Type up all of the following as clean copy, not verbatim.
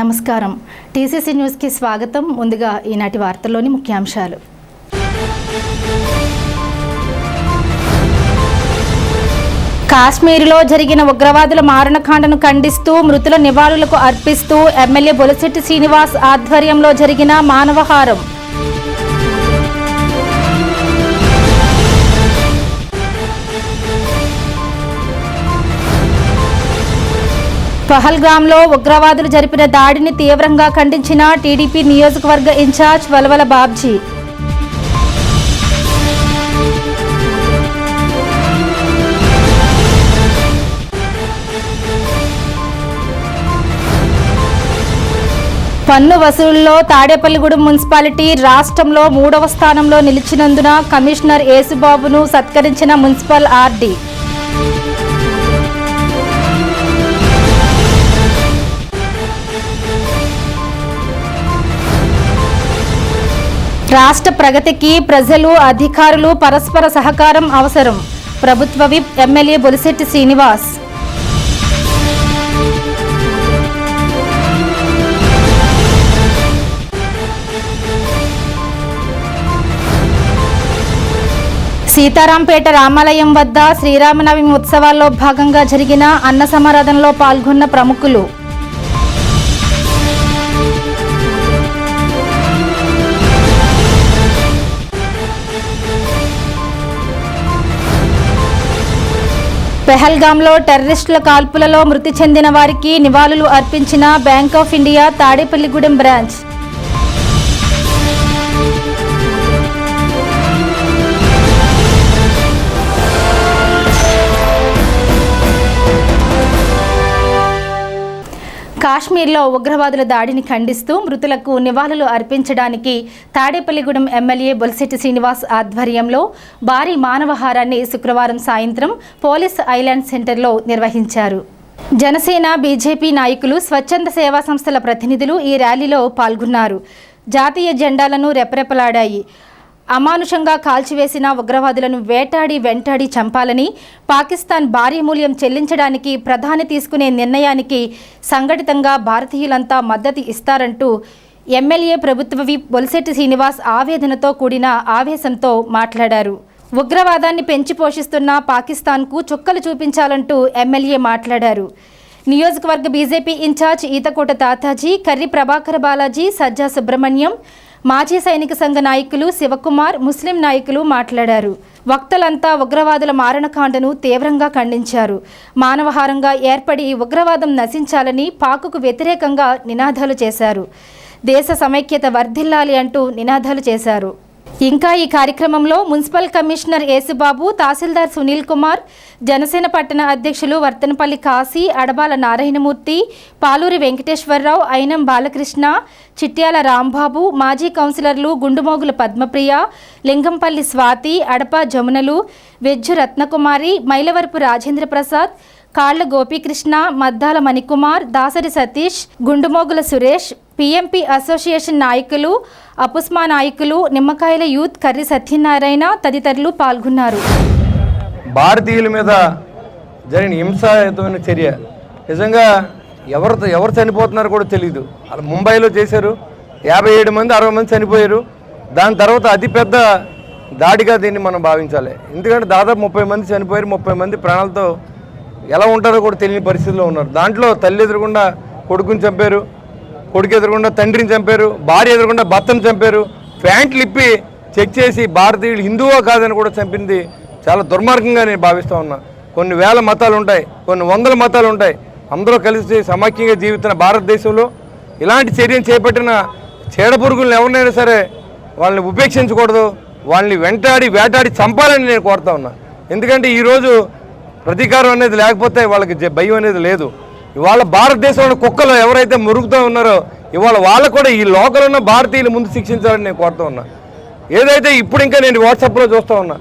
నమస్కారం. టీసీసీ న్యూస్కి స్వాగతం. ముందుగా ఈనాటి వార్తల్లోని ముఖ్యాంశాలు. కాశ్మీర్లో జరిగిన ఉగ్రవాదుల మారణకాండను ఖండిస్తూ మృతుల నివాళులకు అర్పిస్తూ ఎమ్మెల్యే బొలిశెట్టి శ్రీనివాస్ ఆధ్వర్యంలో జరిగిన మానవహారం. పహల్గాంలో ఉగ్రవాదులు జరిపిన దాడిని తీవ్రంగా ఖండించిన టీడీపీ నియోజకవర్గ ఇన్ఛార్జ్ వలవల బాబ్జీ. పన్ను వసూళ్లలో తాడేపల్లిగూడెం మున్సిపాలిటీ రాష్ట్రంలో 3వ స్థానంలో నిలిచినందున కమిషనర్ యేసుబాబును సత్కరించిన మున్సిపల్ ఆర్డీ. రాష్ట్ర ప్రగతికి ప్రజలు, అధికారులు పరస్పర సహకారం అవసరం. ప్రభుత్వ విప్ ఎమ్మెల్యే బొలిశెట్టి శ్రీనివాస్. సీతారాంపేట రామాలయం వద్ద శ్రీరామనవమి ఉత్సవాల్లో భాగంగా జరిగిన అన్న సమారాధనలో పాల్గొన్న ప్రముఖులు. పెహల్గాంలో టెర్రరిస్టుల కాల్పులలో మృతి చెందిన వారికి నివాళులు అర్పించిన bank of India Tadepalligudem branch. కాశ్మీర్లో ఉగ్రవాదుల దాడిని ఖండిస్తూ మృతులకు నివాళులు అర్పించడానికి తాడేపల్లిగూడెం ఎమ్మెల్యే బొలిశెట్టి శ్రీనివాస్ ఆధ్వర్యంలో భారీ మానవహారాన్ని శుక్రవారం సాయంత్రం పోలీస్ ఐలాండ్ సెంటర్లో నిర్వహించారు. జనసేన, బీజేపీ నాయకులు, స్వచ్ఛంద సేవా సంస్థల ప్రతినిధులు ఈ ర్యాలీలో పాల్గొన్నారు. జాతీయ జెండాలను రెపరెపలాడాయి. అమానుషంగా కాల్చివేసిన ఉగ్రవాదులను వెంటాడి చంపాలని, పాకిస్తాన్ భారీ మూల్యం చెల్లించడానికి ప్రధాని తీసుకునే నిర్ణయానికి సంఘటితంగా భారతీయులంతా మద్దతు ఇస్తారంటూ ఎమ్మెల్యే ప్రభుత్వ విప్ బొలిశెట్టి శ్రీనివాస్ ఆవేదనతో కూడిన ఆవేశంతో మాట్లాడారు. ఉగ్రవాదాన్ని పెంచి పోషిస్తున్న పాకిస్తాన్కు చుక్కలు చూపించాలంటూ ఎమ్మెల్యే మాట్లాడారు. నియోజకవర్గ బీజేపీ ఇన్ఛార్జ్ ఈతకోట తాతాజీ, కర్రి ప్రభాకర్ బాలాజీ, సజ్జా సుబ్రహ్మణ్యం, మాజీ సైనిక సంఘ నాయకులు శివకుమార్, ముస్లిం నాయకులు మాట్లాడారు. వక్తలంతా ఉగ్రవాదుల మారణకాండను తీవ్రంగా ఖండించారు. మానవహారంగా ఏర్పడి ఉగ్రవాదం నశించాలని పాకుకు వ్యతిరేకంగా నినాదాలు చేశారు. దేశ సమైక్యత వర్ధిల్లాలి అంటూ నినాదాలు చేశారు. ఇంకా ఈ కార్యక్రమంలో మున్సిపల్ కమిషనర్ యేసుబాబు, తహసీల్దార్ సునీల్ కుమార్, జనసేన పట్టణ అధ్యక్షులు వర్తనపల్లి కాశీ, అడబాల నారాయణమూర్తి, పాలూరి వెంకటేశ్వరరావు, అయినం బాలకృష్ణ, చిట్యాల రాంబాబు, మాజీ కౌన్సిలర్లు గుండుమోగుల పద్మప్రియ, లింగంపల్లి స్వాతి, అడప జమునలు, వెజ్జు రత్నకుమారి, మైలవరపు రాజేంద్ర ప్రసాద్, కాళ్ల గోపీకృష్ణ, మద్దాల మణికుమార్, దాసరి సతీష్, గుండుమోగుల సురేష్, పిఎంపి అసోసియేషన్ నాయకులు, అపుస్మా నాయకులు, నిమ్మకాయల యూత్, కర్రి సత్యనారాయణ తదితరులు పాల్గొన్నారు. భారతీయుల మీద జరిగిన హింసాయుతమైన చర్య నిజంగా ఎవరు చనిపోతున్నారో కూడా తెలియదు. అలా ముంబైలో చేశారు. 57 మంది 60 మంది చనిపోయారు. దాని తర్వాత అతిపెద్ద దాడిగా దీన్ని మనం భావించాలి. ఎందుకంటే దాదాపు 30 మంది చనిపోయారు. 30 మంది ప్రాణాలతో ఎలా ఉంటారో కూడా తెలియని పరిస్థితిలో ఉన్నారు. దాంట్లో తల్లి ఎదురుగుండా కొడుకుని చంపారు, కొడుకు ఎదురుగుండా తండ్రిని చంపారు, భార్య ఎదురుగుండా భర్తను చంపారు. ప్యాంట్లు ఇప్పి చెక్ చేసి భారతీయులు హిందువో కాదని కూడా చంపింది చాలా దుర్మార్గంగా నేను భావిస్తూ ఉన్నా. కొన్ని వేల మతాలు ఉంటాయి, కొన్ని వందల మతాలు ఉంటాయి. అందరూ కలిసి సమైక్యంగా జీవిస్తున్న భారతదేశంలో ఇలాంటి చర్యను చేపట్టిన చీడపురుగులను ఎవరినైనా సరే వాళ్ళని ఉపేక్షించకూడదు. వాళ్ళని వేటాడి చంపాలని నేను కోరుతా ఉన్నా. ఎందుకంటే ఈరోజు ప్రతీకారం అనేది లేకపోతే వాళ్ళకి భయం అనేది లేదు. ఇవాళ భారతదేశంలో కుక్కలు ఎవరైతే మురుగుతూ ఉన్నారో ఇవాళ వాళ్ళకు కూడా ఈ లోకల్ ఉన్న భారతీయులు ముందు శిక్షించాలని నేను కోరుతూ ఉన్నా. ఏదైతే ఇప్పుడు ఇంకా నేను వాట్సాప్లో చూస్తూ ఉన్నా,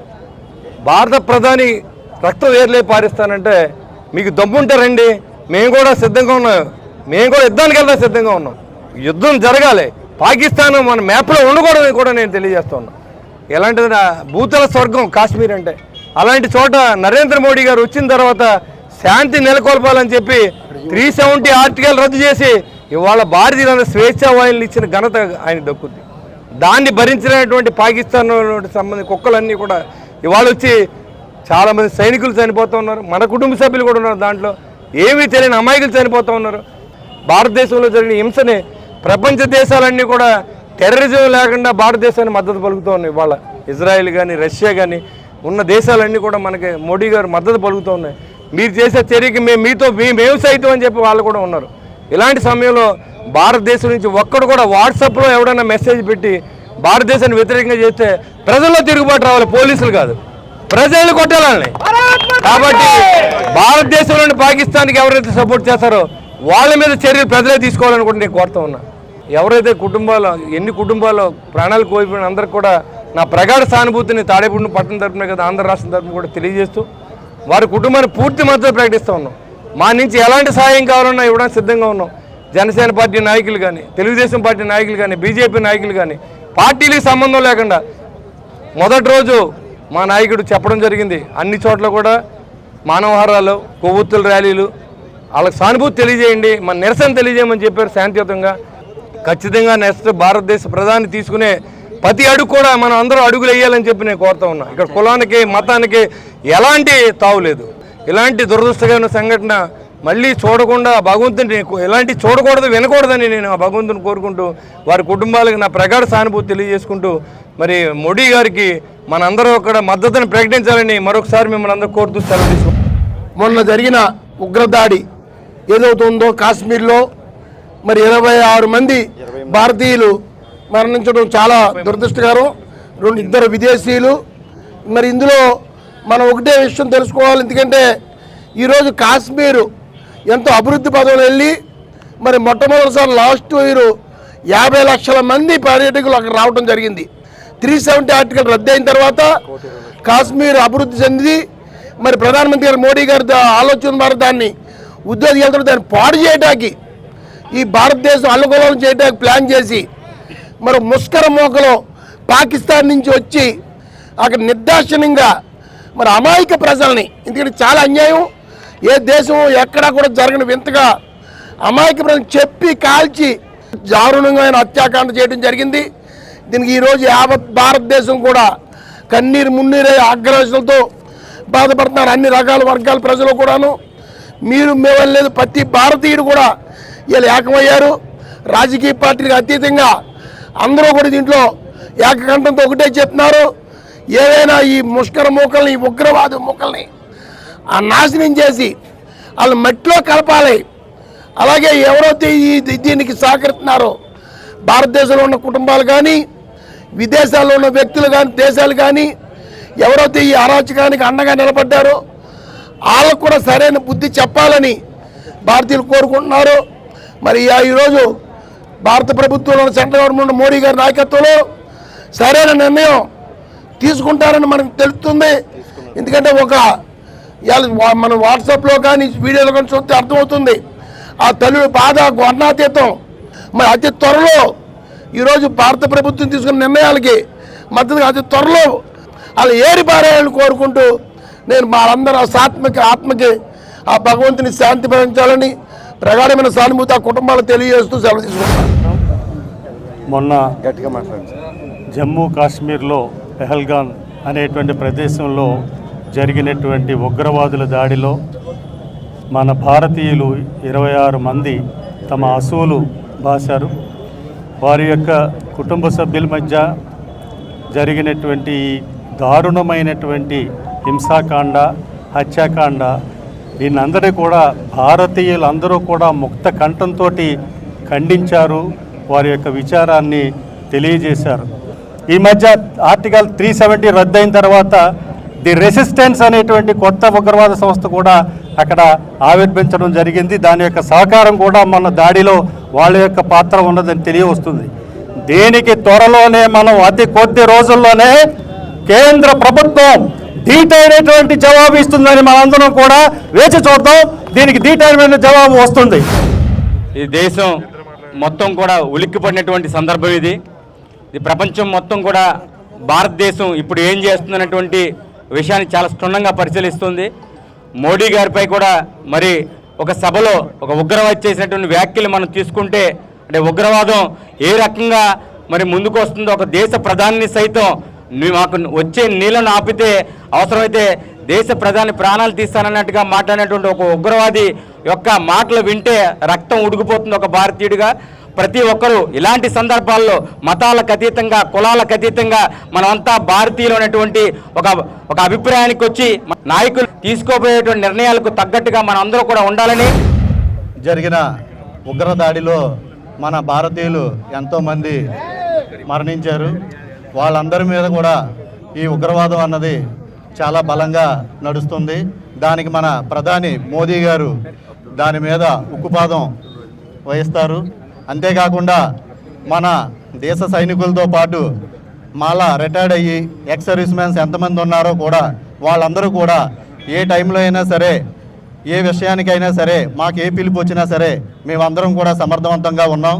భారత ప్రధాని రక్తం వేర్లే పారిస్తానంటే మీకు దమ్ముంటే రండి, మేము కూడా సిద్ధంగా ఉన్నాం, మేము కూడా యుద్ధానికి వెళ్దాం సిద్ధంగా ఉన్నాం. యుద్ధం జరగాలి. పాకిస్తాన్ మన మ్యాప్లో ఉండకూడదని కూడా నేను తెలియజేస్తూ ఉన్నా. ఎలాంటిది భూతల స్వర్గం కాశ్మీర్ అంటే. అలాంటి చోట నరేంద్ర మోడీ గారు వచ్చిన తర్వాత శాంతి నెలకొల్పాలని చెప్పి 370 ఆర్టికల్ రద్దు చేసి ఇవాళ భారతీయులందరూ స్వేచ్ఛా వాయువులు ఇచ్చిన ఘనత ఆయన దక్కుద్ది. దాన్ని భరించినటువంటి పాకిస్తాన్ సంబంధించిన కుక్కలన్నీ కూడా ఇవాళ వచ్చి చాలామంది సైనికులు చనిపోతూ ఉన్నారు, మన కుటుంబ సభ్యులు కూడా ఉన్నారు, దాంట్లో ఏమీ తెలియని అమాయకులు చనిపోతూ ఉన్నారు. భారతదేశంలో జరిగిన హింసని ప్రపంచ దేశాలన్నీ కూడా టెర్రరిజం లేకుండా భారతదేశాన్ని మద్దతు పలుకుతూ ఉన్నాయి. ఇవాళ ఇజ్రాయెల్ కానీ రష్యా కానీ ఉన్న దేశాలన్నీ కూడా మనకి మోడీ గారు మద్దతు పలుకుతూ ఉన్నాయి. మీరు చేసే చర్యకి మేము సైతం అని చెప్పి వాళ్ళు కూడా ఉన్నారు. ఇలాంటి సమయంలో భారతదేశం నుంచి ఒక్కడు కూడా వాట్సాప్లో ఎవడైనా మెసేజ్ పెట్టి భారతదేశాన్ని వ్యతిరేకంగా చేస్తే ప్రజల్లో తిరుగుబాటు రావాలి, పోలీసులు కాదు, ప్రజలు కొట్టాలని. కాబట్టి భారతదేశంలోని పాకిస్తాన్కి ఎవరైతే సపోర్ట్ చేస్తారో వాళ్ళ మీద చర్యలు ప్రజలే తీసుకోవాలని కూడా నేను కోరుతూ ఉన్నా. ఎవరైతే ఎన్ని కుటుంబాలు ప్రాణాలు కోల్పోయిన అందరికి కూడా నా ప్రగాఢ సానుభూతిని తాడేపల్లి పట్టణం తరపున కదా ఆంధ్ర రాష్ట్రం తరపున కూడా తెలియజేస్తూ వారి కుటుంబాన్ని పూర్తి మద్దతు ప్రకటిస్తూ ఉన్నాం. మా నుంచి ఎలాంటి సహాయం కావాలన్నా ఇవ్వడానికి సిద్ధంగా ఉన్నాం. జనసేన పార్టీ నాయకులు కానీ, తెలుగుదేశం పార్టీ నాయకులు కానీ, బీజేపీ నాయకులు కానీ పార్టీలకు సంబంధం లేకుండా మొదటి రోజు మా నాయకుడు చెప్పడం జరిగింది, అన్ని చోట్ల కూడా మానవహారాలు, కొవ్వొత్తుల ర్యాలీలు, వాళ్ళకి సానుభూతి తెలియజేయండి, మన నిరసన తెలియజేయమని చెప్పారు శాంతియుతంగా. ఖచ్చితంగా నెక్స్ట్ భారతదేశ ప్రధాని తీసుకునే ప్రతి అడుగు కూడా మనం అందరూ అడుగులు వేయాలని చెప్పి నేను కోరుతా ఉన్నా. ఇక్కడ కులానికి మతానికి ఎలాంటి తావు లేదు. ఇలాంటి దురదృష్టకరమైన సంఘటన మళ్ళీ చూడకుండా భగవంతుని ఎలాంటి చూడకూడదు వినకూడదని నేను ఆ భగవంతుని కోరుకుంటూ వారి కుటుంబాలకు నా ప్రగాఢ సానుభూతి తెలియజేసుకుంటూ మరి మోడీ గారికి మనందరూ అక్కడ మద్దతును ప్రకటించాలని మరొకసారి మిమ్మల్ని అందరూ కోరుతూ సెలవు తీసుకుంటాం. మొన్న జరిగిన ఉగ్రదాడి ఏదవుతుందో కాశ్మీర్లో మరి 26 మంది భారతీయులు మరణించడం చాలా దురదృష్టకరం. ఇద్దరు విదేశీయులు. మరి ఇందులో మనం ఒకటే విషయం తెలుసుకోవాలి, ఎందుకంటే ఈరోజు కాశ్మీరు ఎంతో అభివృద్ధి పదంలో వెళ్ళి మరి మొట్టమొదటిసారి లాస్ట్ ఇయర్ 50 లక్షల మంది పర్యాటకులు అక్కడ రావడం జరిగింది. 370 ఆర్టికల్ రద్దయిన తర్వాత కాశ్మీర్ అభివృద్ధి చెంది మరి ప్రధానమంత్రి గారు మోడీ గారి ఆలోచన ద్వారా దాన్ని ఉద్యోగులతో దాన్ని పాడు చేయడానికి ఈ భారతదేశం అల్లకల్లోలం చేయడానికి ప్లాన్ చేసి మరి ముస్కర మోకలో పాకిస్తాన్ నుంచి వచ్చి అక్కడ నిర్దాక్షిణ్యంగా మరి అమాయక ప్రజల్ని, ఎందుకంటే చాలా అన్యాయం, ఏ దేశం ఎక్కడా కూడా జరగని వింతగా అమాయక ప్రజలు చెప్పి కాల్చి దారుణంగా హత్యాకాండ చేయడం జరిగింది. దీనికి ఈరోజు యావత్ భారతదేశం కూడా కన్నీరు మున్నీరే ఆగ్రహాలతో బాధపడుతున్నారు. అన్ని రకాల వర్గాల ప్రజలు కూడాను. మేము లేదు, ప్రతి భారతీయుడు కూడా వీళ్ళు ఏకమయ్యారు. రాజకీయ పార్టీలకు అతీతంగా అందరూ కూడా దీంట్లో ఏకకంఠంతో ఒకటే చెప్తున్నారు, ఏదైనా ఈ ముష్కర మూకల్ని, ఈ ఉగ్రవాద మూకల్ని ఆ నాశనం చేసి వాళ్ళు మట్టిలో కలపాలి. అలాగే ఎవరైతే దీనికి సహకరిస్తున్నారో భారతదేశంలో ఉన్న కుటుంబాలు కానీ, విదేశాల్లో ఉన్న వ్యక్తులు కానీ, దేశాలు కానీ ఎవరైతే ఈ అరాచకానికి అండగా నిలబడ్డారో వాళ్ళకు కూడా సరైన బుద్ధి చెప్పాలని భారతీయులు కోరుకుంటున్నారు. మరి ఈరోజు భారత ప్రభుత్వంలో సెంట్రల్ గవర్నమెంట్ మోడీ గారి నాయకత్వంలో సరైన నిర్ణయం తీసుకుంటారని మనకు తెలుస్తుంది. ఎందుకంటే మనం వాట్సాప్లో కానీ వీడియోలో కానీ చూస్తే అర్థమవుతుంది ఆ తల్లి బాధ వర్ణాతీతం. మరి అతి త్వరలో ఈరోజు భారత ప్రభుత్వం తీసుకున్న నిర్ణయాలకి మద్దతుగా అతి త్వరలో వాళ్ళు ఏరిపారేయాలని కోరుకుంటూ నేను వాళ్ళందరూ ఆత్మకి ఆ భగవంతుని శాంతి భరించాలని ప్రగాఢమైన సానుభూతి ఆ కుటుంబాలు తెలియజేస్తూ సెలవు తీసుకుంటాను. మొన్న జమ్మూ కాశ్మీర్లో పెహల్గాన్ అనేటువంటి ప్రదేశంలో జరిగినటువంటి ఉగ్రవాదుల దాడిలో మన భారతీయులు 26 మంది తమ అసూలు బాశారు. వారి యొక్క కుటుంబ సభ్యుల మధ్య జరిగినటువంటి దారుణమైనటువంటి హింసాకాండ, హత్యాకాండ, దీనందరూ కూడా భారతీయులందరూ కూడా ముక్త కంఠంతో ఖండించారు, వారి యొక్క విచారాన్ని తెలియజేశారు. ఈ మధ్య ఆర్టికల్ 370 రద్దయిన తర్వాత ది రెసిస్టెన్స్ అనేటువంటి కొత్త ఉగ్రవాద సంస్థ కూడా అక్కడ ఆవిర్భించడం జరిగింది. దాని యొక్క సహకారం కూడా మన దాడిలో వాళ్ళ యొక్క పాత్ర ఉన్నదని తెలియవస్తుంది. దీనికి త్వరలోనే మనం అతి కొద్ది రోజుల్లోనే కేంద్ర ప్రభుత్వం ధీటైనటువంటి జవాబు ఇస్తుందని మనందరం కూడా వేచి చూద్దాం. దీనికి ధీటైన జవాబు వస్తుంది. ఈ దేశం మొత్తం కూడా ఉలిక్కిపడినటువంటి సందర్భం ఇది. ప్రపంచం మొత్తం కూడా భారతదేశం ఇప్పుడు ఏం చేస్తుందన్నటువంటి విషయాన్ని చాలా క్షుణ్ణంగా పరిశీలిస్తుంది. మోడీ గారిపై కూడా మరి ఒక సభలో ఒక ఉగ్రవాది చేసినటువంటి వ్యాఖ్యలు మనం తీసుకుంటే అంటే ఉగ్రవాదం ఏ రకంగా మరి ముందుకు వస్తుందో ఒక దేశ ప్రధాని సైతం మాకు వచ్చే నీళ్ళను ఆపితే అవసరమైతే దేశ ప్రధాని ప్రాణాలు తీస్తానన్నట్టుగా మాట్లాడినటువంటి ఒక ఉగ్రవాది యొక్క మాటలు వింటే రక్తం ఉడికిపోతుంది. ఒక భారతీయుడిగా ప్రతి ఒక్కరూ ఇలాంటి సందర్భాల్లో మతాలకు అతీతంగా కులాలకు అతీతంగా మనమంతా భారతీయులు అనేటువంటి ఒక అభిప్రాయానికి వచ్చి నాయకులు తీసుకోబోయేటువంటి నిర్ణయాలకు తగ్గట్టుగా మనం అందరూ కూడా ఉండాలని. జరిగిన ఉగ్రదాడిలో మన భారతీయులు ఎంతోమంది మరణించారు. వాళ్ళందరి మీద కూడా ఈ ఉగ్రవాదం అన్నది చాలా బలంగా నడుస్తుంది. దానికి మన ప్రధాని మోదీ గారు దాని మీద ఉక్కుపాదం వహిస్తారు. అంతేకాకుండా మన దేశ సైనికులతో పాటు మాలా రిటైర్డ్ అయ్యి ఎక్స్ సర్వీస్ మ్యాన్స్ ఎంతమంది ఉన్నారో కూడా వాళ్ళందరూ కూడా ఏ టైంలో అయినా సరే ఏ విషయానికైనా సరే మాకు ఏ పిలుపు వచ్చినా సరే మేమందరం కూడా సమర్థవంతంగా ఉన్నాం.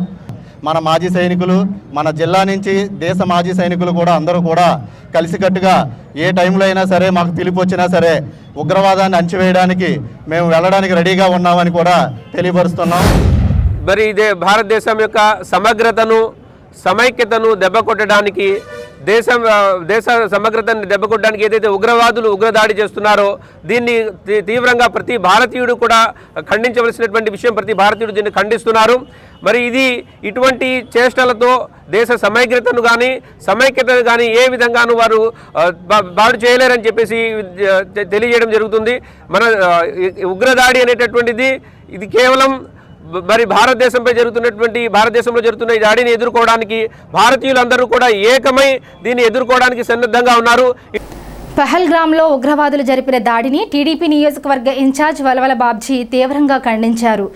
మన మాజీ సైనికులు మన జిల్లా నుంచి దేశ మాజీ సైనికులు కూడా అందరూ కూడా కలిసికట్టుగా ఏ టైంలో అయినా సరే మాకు పిలుపు వచ్చినా సరే ఉగ్రవాదాన్ని అణచివేయడానికి మేము వెళ్ళడానికి రెడీగా ఉన్నామని కూడా తెలియపరుస్తున్నాం. మరి ఇదే భారతదేశం యొక్క సమగ్రతను సమైక్యతను దెబ్బకొట్టడానికి దేశ సమగ్రతను దెబ్బకొట్టడానికి ఏదైతే ఉగ్రవాదులు ఉగ్రదాడి చేస్తున్నారో దీన్ని తీవ్రంగా ప్రతి భారతీయుడు కూడా ఖండించవలసినటువంటి విషయం. ప్రతి భారతీయుడు దీన్ని ఖండిస్తున్నారు. మరి ఇది ఇటువంటి చేష్టలతో దేశ సమైక్యతను కానీ సమైక్యతను కానీ ఏ విధంగానూ వారు బాడు చేయలేరని చెప్పేసి తెలియజేయడం జరుగుతుంది. మన ఉగ్రదాడి అనేటటువంటిది ఇది కేవలం మరి భారతదేశంలో జరుగుతున్న ఈ దాడిని ఎదుర్కోవడానికి భారతీయులందరూ కూడా ఏకమై దీన్ని ఎదుర్కోవడానికి సన్నద్ధంగా ఉన్నారు. పహల్గామ్లో ఉగ్రవాదులు జరిపిన దాడిని టీడీపీ నియోజకవర్గ ఇన్ఛార్జ్ వలవల బాబ్జీ తీవ్రంగా ఖండించారు.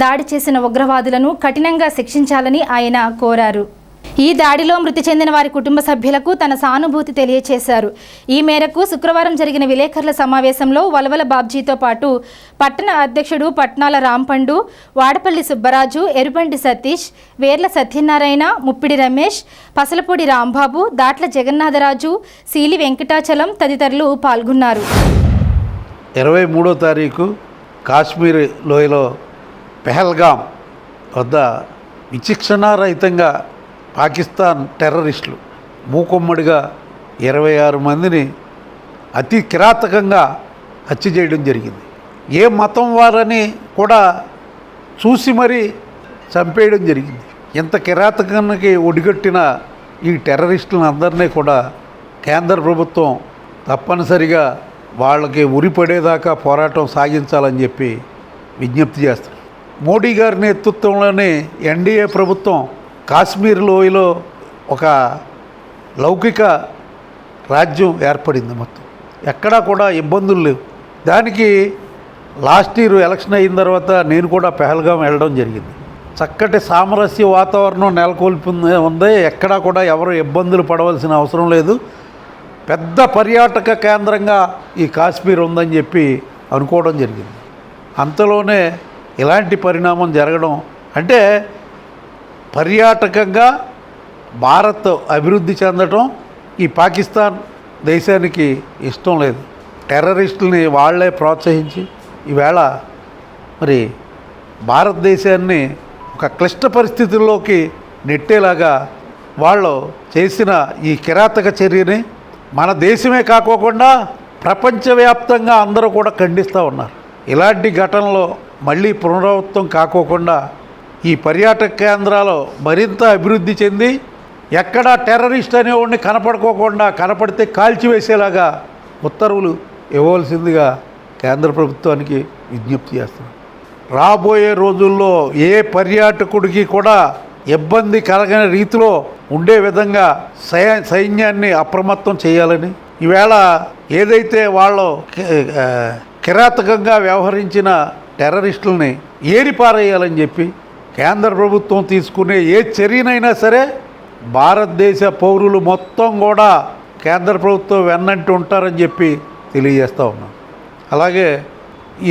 దాడి చేసిన ఉగ్రవాదులను కఠినంగా శిక్షించాలని ఆయన కోరారు. ఈ దాడిలో మృతి చెందిన వారి కుటుంబ సభ్యులకు తన సానుభూతి తెలియజేశారు. ఈ మేరకు శుక్రవారం జరిగిన విలేకరుల సమావేశంలో వలవల బాబ్జీతో పాటు పట్టణ అధ్యక్షుడు పట్నాల రాంపండు, వాడపల్లి సుబ్బరాజు, ఎరుబండి సతీష్, వేర్ల సత్యనారాయణ, ముప్పిడి రమేష్, పసలపూడి రాంబాబు, దాట్ల జగన్నాథరాజు, సీలి వెంకటాచలం తదితరులు పాల్గొన్నారు. 23వ తారీఖు కాశ్మీర్ లోయలో పెహల్గాం వద్ద విచక్షణారహితంగా పాకిస్తాన్ టెర్రరిస్టులు మూకుమ్మడిగా 26 మందిని అతి కిరాతకంగా హత్య చేయడం జరిగింది. ఏ మతం వారని కూడా చూసి మరీ చంపేయడం జరిగింది. ఇంత కిరాతకానికి ఒడిగట్టిన ఈ టెర్రరిస్టులను అందరినీ కూడా కేంద్ర ప్రభుత్వం తప్పనిసరిగా వాళ్ళకి ఉరిపడేదాకా పోరాటం సాగించాలని చెప్పి విజ్ఞప్తి చేస్తారు. మోడీ గారి నేతృత్వంలోని ఎన్డీఏ ప్రభుత్వం కాశ్మీర్ లోయలో ఒక లౌకిక రాజ్యం ఏర్పడింది. మొత్తం ఎక్కడా కూడా ఇబ్బందులు లేవు. దానికి లాస్ట్ ఇయర్ ఎలక్షన్ అయిన తర్వాత నేను కూడా పెహల్గాం వెళ్ళడం జరిగింది. చక్కటి సామరస్య వాతావరణం ఉంది. ఎక్కడా కూడా ఎవరు ఇబ్బందులు పడవలసిన అవసరం లేదు. పెద్ద పర్యాటక కేంద్రంగా ఈ కాశ్మీర్ ఉందని చెప్పి అనుకోవడం జరిగింది. అంతలోనే ఇలాంటి పరిణామం జరగడం అంటే పర్యాటకంగా భారత్ అభివృద్ధి చెందడం ఈ పాకిస్తాన్ దేశానికి ఇష్టం లేదు. టెర్రరిస్టులని వాళ్లే ప్రోత్సహించి ఈవేళ మరి భారతదేశాన్ని ఒక క్లిష్ట పరిస్థితుల్లోకి నెట్టేలాగా వాళ్ళు చేసిన ఈ కిరాతక చర్యని మన దేశమే కాకోకుండా ప్రపంచవ్యాప్తంగా అందరూ కూడా ఖండిస్తూ ఉన్నారు. ఇలాంటి ఘటనలో మళ్ళీ పునరావృతం కాకోకుండా ఈ పర్యాటక కేంద్రాలు మరింత అభివృద్ధి చెంది ఎక్కడా టెర్రరిస్ట్ అనేవాడిని కనపడుకోకుండా కనపడితే కాల్చివేసేలాగా ఉత్తర్వులు ఇవ్వవలసిందిగా కేంద్ర ప్రభుత్వానికి విజ్ఞప్తి చేస్తున్నాం. రాబోయే రోజుల్లో ఏ పర్యాటకుడికి కూడా ఇబ్బంది కలగని రీతిలో ఉండే విధంగా సైన్యాన్ని అప్రమత్తం చేయాలని, ఈవేళ ఏదైతే వాళ్ళు కిరాతకంగా వ్యవహరించిన టెర్రరిస్టులని ఏరిపారేయాలని చెప్పి కేంద్ర ప్రభుత్వం తీసుకునే ఏ చర్యనైనా సరే భారతదేశ పౌరులు మొత్తం కూడా కేంద్ర ప్రభుత్వం వెన్నంటి ఉంటారని చెప్పి తెలియజేస్తూ ఉన్నాం. అలాగే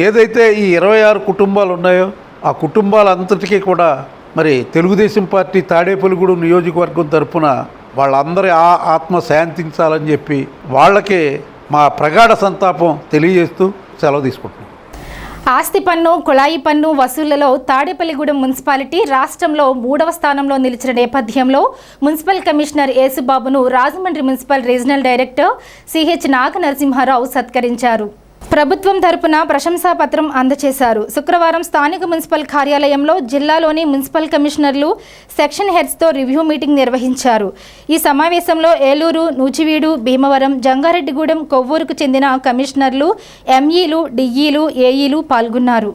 ఏదైతే ఈ 26 కుటుంబాలు ఉన్నాయో ఆ కుటుంబాలంతటికీ కూడా మరి తెలుగుదేశం పార్టీ తాడేపల్లిగూడెం నియోజకవర్గం తరఫున వాళ్ళందరి ఆత్మ శాంతించాలని చెప్పి వాళ్ళకి మా ప్రగాఢ సంతాపం తెలియజేస్తూ సెలవు తీసుకుంటున్నాం. ఆస్తి పన్ను, కుళాయి పన్ను వసూళ్లలో తాడేపల్లిగూడెం మున్సిపాలిటీ రాష్ట్రంలో 3వ స్థానంలో నిలిచిన నేపథ్యంలో మున్సిపల్ కమిషనర్ యేసుబాబును Rajahmundry municipal regional director CH Naga Narasimharao సత్కరించారు. ప్రభుత్వం తరపున ప్రశంసా పత్రం అందజేశారు. శుక్రవారం స్థానిక మున్సిపల్ కార్యాలయంలో జిల్లాలోని మున్సిపల్ కమిషనర్లు, సెక్షన్ హెడ్స్తో రివ్యూ మీటింగ్ నిర్వహించారు. ఈ సమావేశంలో ఏలూరు, నూజివీడు, భీమవరం, జంగారెడ్డిగూడెం, కొవ్వూరుకు చెందిన కమిషనర్లు, ఎంఈలు, డిఈలు, ఏఈలు పాల్గొన్నారు.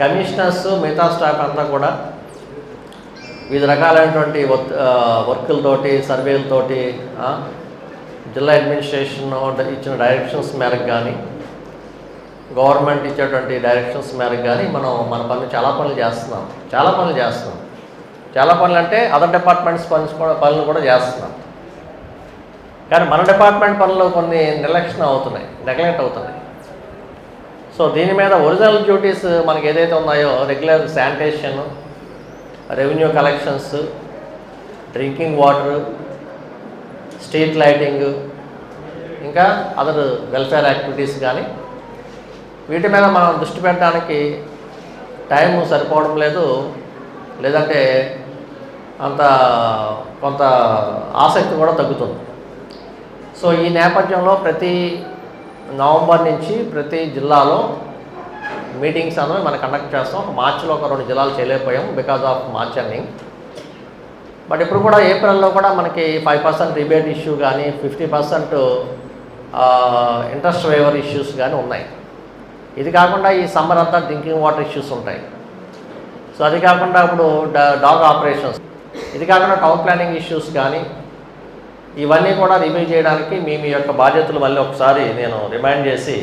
కమిషనర్స్, మిగతా స్టాఫ్ అంతా కూడా వివిధ రకాలైనటువంటి వర్కులతోటి, సర్వేలతోటి, జిల్లా అడ్మినిస్ట్రేషన్ ఇచ్చిన డైరెక్షన్స్ మేరకు కానీ, గవర్నమెంట్ ఇచ్చేటువంటి డైరెక్షన్స్ మేరకు కానీ మన పనులు చాలా పనులు చేస్తున్నాం. చాలా పనులు అంటే అదర్ డిపార్ట్మెంట్స్ పనులు కూడా చేస్తున్నాం. కానీ మన డిపార్ట్మెంట్ పనులు కొన్ని నెగ్లెక్ట్ అవుతున్నాయి. సో దీని మీద ఒరిజినల్ డ్యూటీస్ మనకి ఏదైతే ఉన్నాయో, regular sanitation, revenue collections, drinking water, street lighting, ఇంకా అదర్ వెల్ఫేర్ యాక్టివిటీస్ కానీ వీటి మీద మనం దృష్టి పెట్టడానికి టైం సరిపోవడం లేదు, లేదంటే కొంత ఆసక్తి కూడా తగ్గుతుంది. సో ఈ నేపథ్యంలో ప్రతి నవంబర్ నుంచి ప్రతి జిల్లాలో మీటింగ్స్ అనేవి మనం కండక్ట్ చేస్తాం. మార్చిలో ఒక 2 జిల్లాలు చేయలేకపోయాం because of March ending. But ఇప్పుడు కూడా ఏప్రిల్లో కూడా మనకి 5% రిబేట్ ఇష్యూ కానీ, 50% ఇంట్రెస్ట్ వేవర్ ఇష్యూస్ కానీ ఉన్నాయి. ఇది కాకుండా ఈ సమ్మర్ అంతా డ్రింకింగ్ వాటర్ ఇష్యూస్ ఉంటాయి. సో అది కాకుండా ఇప్పుడు డాగ్ ఆపరేషన్స్, ఇది కాకుండా టౌన్ ప్లానింగ్ ఇష్యూస్ కానీ, ఇవన్నీ కూడా రివ్యూ చేయడానికి మీ యొక్క బాధ్యతలు మళ్ళీ ఒకసారి నేను రిమైండ్ చేసి,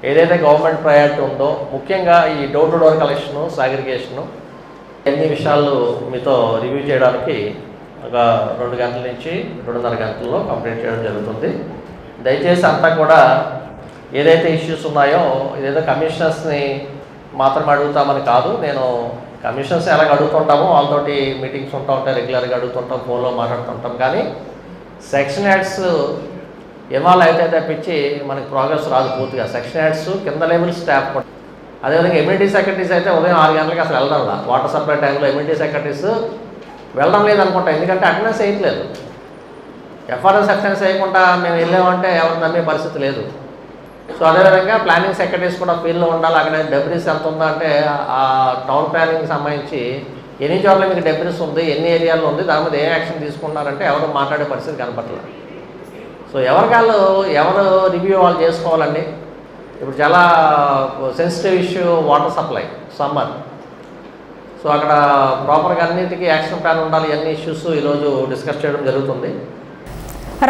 ఏదైతే గవర్నమెంట్ ప్రయారిటీ ఉందో, ముఖ్యంగా ఈ డోర్ టు డోర్ కలెక్షను, సాగ్రిగేషను, ఎన్ని విషయాలు మీతో రివ్యూ చేయడానికి ఒక 2 గంటల నుంచి 2.5 గంటల్లో కంప్లీట్ చేయడం జరుగుతుంది. దయచేసి అంతా కూడా ఏదైతే ఇష్యూస్ ఉన్నాయో, ఏదైతే కమిషనర్స్ని మాత్రం అడుగుతామని కాదు, నేను కమిషనర్స్ ఎలాగ అడుగుతుంటామో వాళ్ళతోటి మీటింగ్స్ ఉంటాయి, రెగ్యులర్గా అడుగుతుంటాం, ఫోన్లో మాట్లాడుతుంటాం. కానీ సెక్షన్ హెడ్స్ ఇన్వాల్వ్ అయితే తప్పించి మనకి ప్రోగ్రెస్ రాదు పూర్తిగా. సెక్షన్ హెడ్స్, కింద లెవెల్ స్టాఫ్ కూడా, అదేవిధంగా ఎమ్యూనిటీ సెక్రటరీస్ అయితే ఉదయం 6 గంటలకి అసలు వెళ్ళడంలా. వాటర్ సప్లై టైంలో ఎమ్యూనిటీ సెక్రటరీస్ వెళ్ళడం లేదనుకుంటా, ఎందుకంటే అటెండెన్స్ వేయట్లేదు. ఎఫ్ఆర్ఎస్ అటెండెన్స్ వేయకుండా మేము వెళ్ళామంటే ఎవరు నమ్మే పరిస్థితి లేదు. సో అదేవిధంగా ప్లానింగ్ సెక్రటరీస్ కూడా ఫీల్డ్లో ఉండాలి. అక్కడ డెబ్రీస్ ఎంత ఉందో అంటే ఆ టౌన్ ప్లానింగ్కి సంబంధించి ఎన్ని చోట్ల మీకు డెబ్రీస్ ఉంది, ఎన్ని ఏరియాలో ఉంది, దాని మీద ఏ యాక్షన్ తీసుకున్నారంటే ఎవరు మాట్లాడే పరిస్థితి కనపడలేదు. సో ఎవరు రివ్యూ వాళ్ళు చేసుకోవాలండి. ఇప్పుడు చాలా sensitive issue water supply, summer. So అక్కడ ప్రాపర్గా అన్నింటికీ యాక్షన్ ప్లాన్ ఉండాలి. అన్ని ఇష్యూస్ ఈరోజు డిస్కస్ చేయడం జరుగుతుంది.